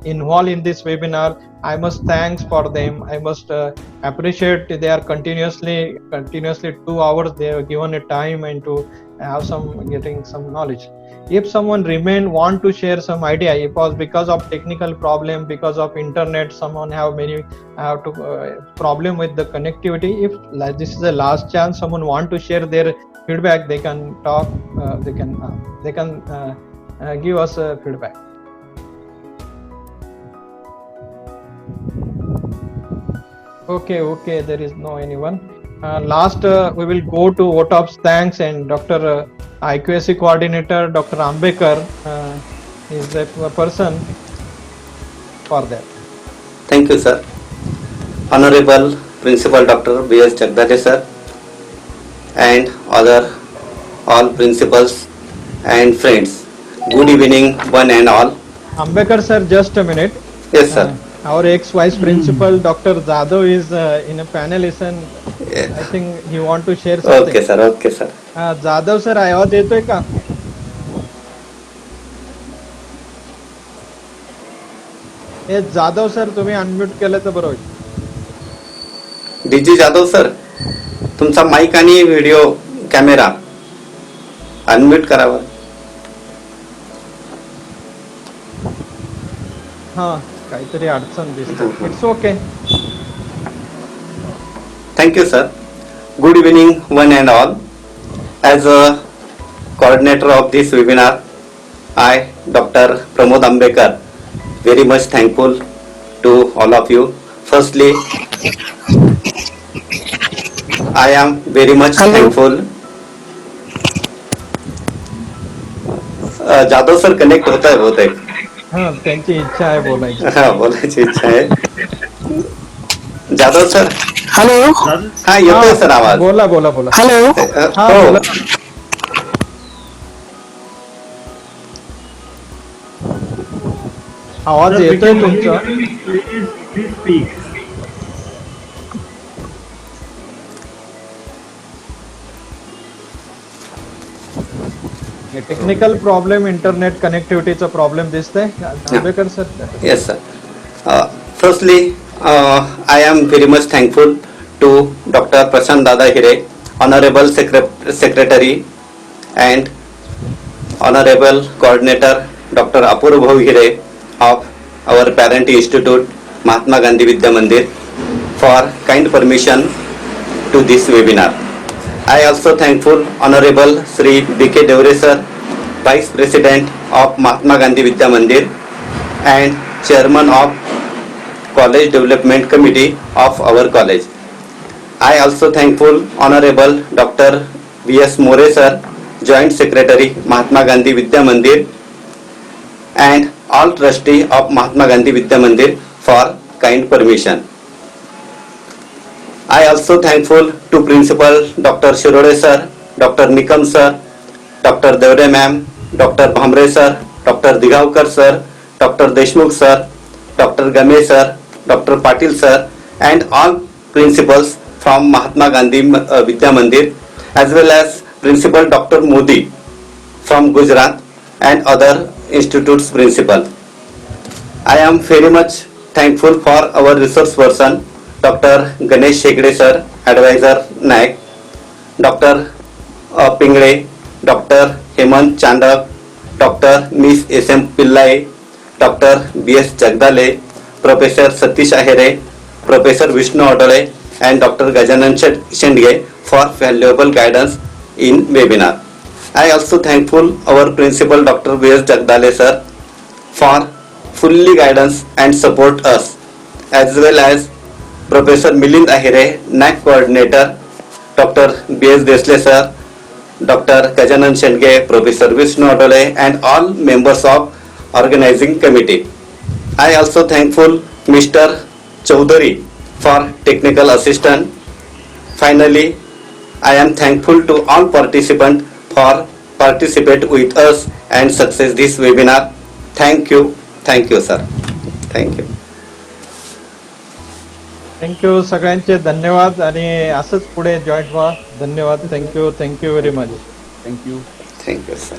Speaker 2: involved in this webinar, I must thanks for them. I must appreciate they are continuously 2 hours they have given a time and to have getting some knowledge. If someone want to share some idea, it was because of technical problem, because of internet, someone have problem with the connectivity. If this is the last chance, someone want to share their feedback, they can talk. they can give us feedback. Okay, there is no anyone. Last, we will go to vote of thanks, and Dr. IQAC coordinator, Dr. Ambekar, is the person for that.
Speaker 4: Thank you, sir. Honorable Principal Dr. B.S. Jagdale, sir, and all principals and friends. Good evening, one and all.
Speaker 2: Ambekar sir, just a minute.
Speaker 4: Yes, sir.
Speaker 2: Our ex-vice principal, Dr. Jadhav, is in a panelist, and I think he want to share something.
Speaker 4: Okay, sir. Okay, sir.
Speaker 2: Jadhav sir आवाज येतोय का? हे Jadhav sir तुम्ही unmute केलं तर बरं होईल.
Speaker 4: DG Jadhav sir, तुमचा mike आणि व्हिडिओ कॅमेरा अनम्यूट करावा.
Speaker 2: हा, काहीतरी अडचण दिसते. It's okay.
Speaker 4: Thank you, sir. Good evening, one and all. As a coordinator of this webinar, I, Dr. Pramod Ambekar, very much thankful to all of you. Firstly, I am very much thankful. Jadhav sir connect होता है बहुत.
Speaker 2: हाँ, त्यांची इच्छा आहे बोलायची.
Speaker 4: हाँ, बोलायची इच्छा आहे. जाधव सर.
Speaker 11: हॅलो.
Speaker 4: हाँ, येतोय सर आवाज.
Speaker 2: बोला.
Speaker 11: हॅलो.
Speaker 2: हाँ, बोला. आवाज येतोय तुमचा.
Speaker 1: Please speak.
Speaker 2: Technical problem, internet कनेक्टिव्हिटीचा प्रॉब्लेम दिसतंय. Ambekar sir.
Speaker 4: Yes, sir. Firstly, I am very much thankful to Dr. Prashant Dada Hire, Honorable Secretary, and Honorable Coordinator Dr. Apurva Bhau Hire of our parent institute Mahatma Gandhi Vidya Mandir for kind permission to this webinar. I also thankful Honorable Sri B.K. Devre sir, Vice President of Mahatma Gandhi Vidya Mandir and Chairman of College Development Committee of our college. I also thankful Honorable Dr. V.S. More sir, Joint Secretary Mahatma Gandhi Vidya Mandir, and all trustee of Mahatma Gandhi Vidya Mandir for kind permission. I also thankful to Principal Dr. Shirode sir, Dr. Nikam sir, Dr. Devre ma'am, Dr. Bhamre sir, Dr. Digavkar sir, Dr. Deshmukh sir, Dr. Game sir, Dr. Patil sir, and all principals from Mahatma Gandhi Vidya Mandir, as well as Principal Dr. Modi from Gujarat and other institutes principal. I am very much thankful for our resource person, Dr. Ganesh Shegde sir, Advisor Naik, Dr. Pingle, Dr. Hemant Chandak, Dr. Miss S.M. Pillai, Dr. B.S. Jagdale, Professor Satish Ahere, Professor Vishnu Odole, and Dr. Gajanan Shendge for valuable guidance in webinar. I also thankful our Principal Dr. B.S. Jagdale sir for fully guidance and support us, as well as Professor Milind Ahire, NAC Coordinator, Dr. B.S. Desle sir, Dr. Gajanan Shendge, Professor Vishnu Odole, and all members of organizing committee. I also thankful Mr. Chaudhary for technical assistance. Finally, I am thankful to all participants for participate with us and success this webinar. Thank you sir. Thank you.
Speaker 2: Thank you सगळ्यांचे धन्यवाद, आणि असंच पुढे join व्हा. धन्यवाद. Thank you very much.
Speaker 8: Thank you
Speaker 4: sir.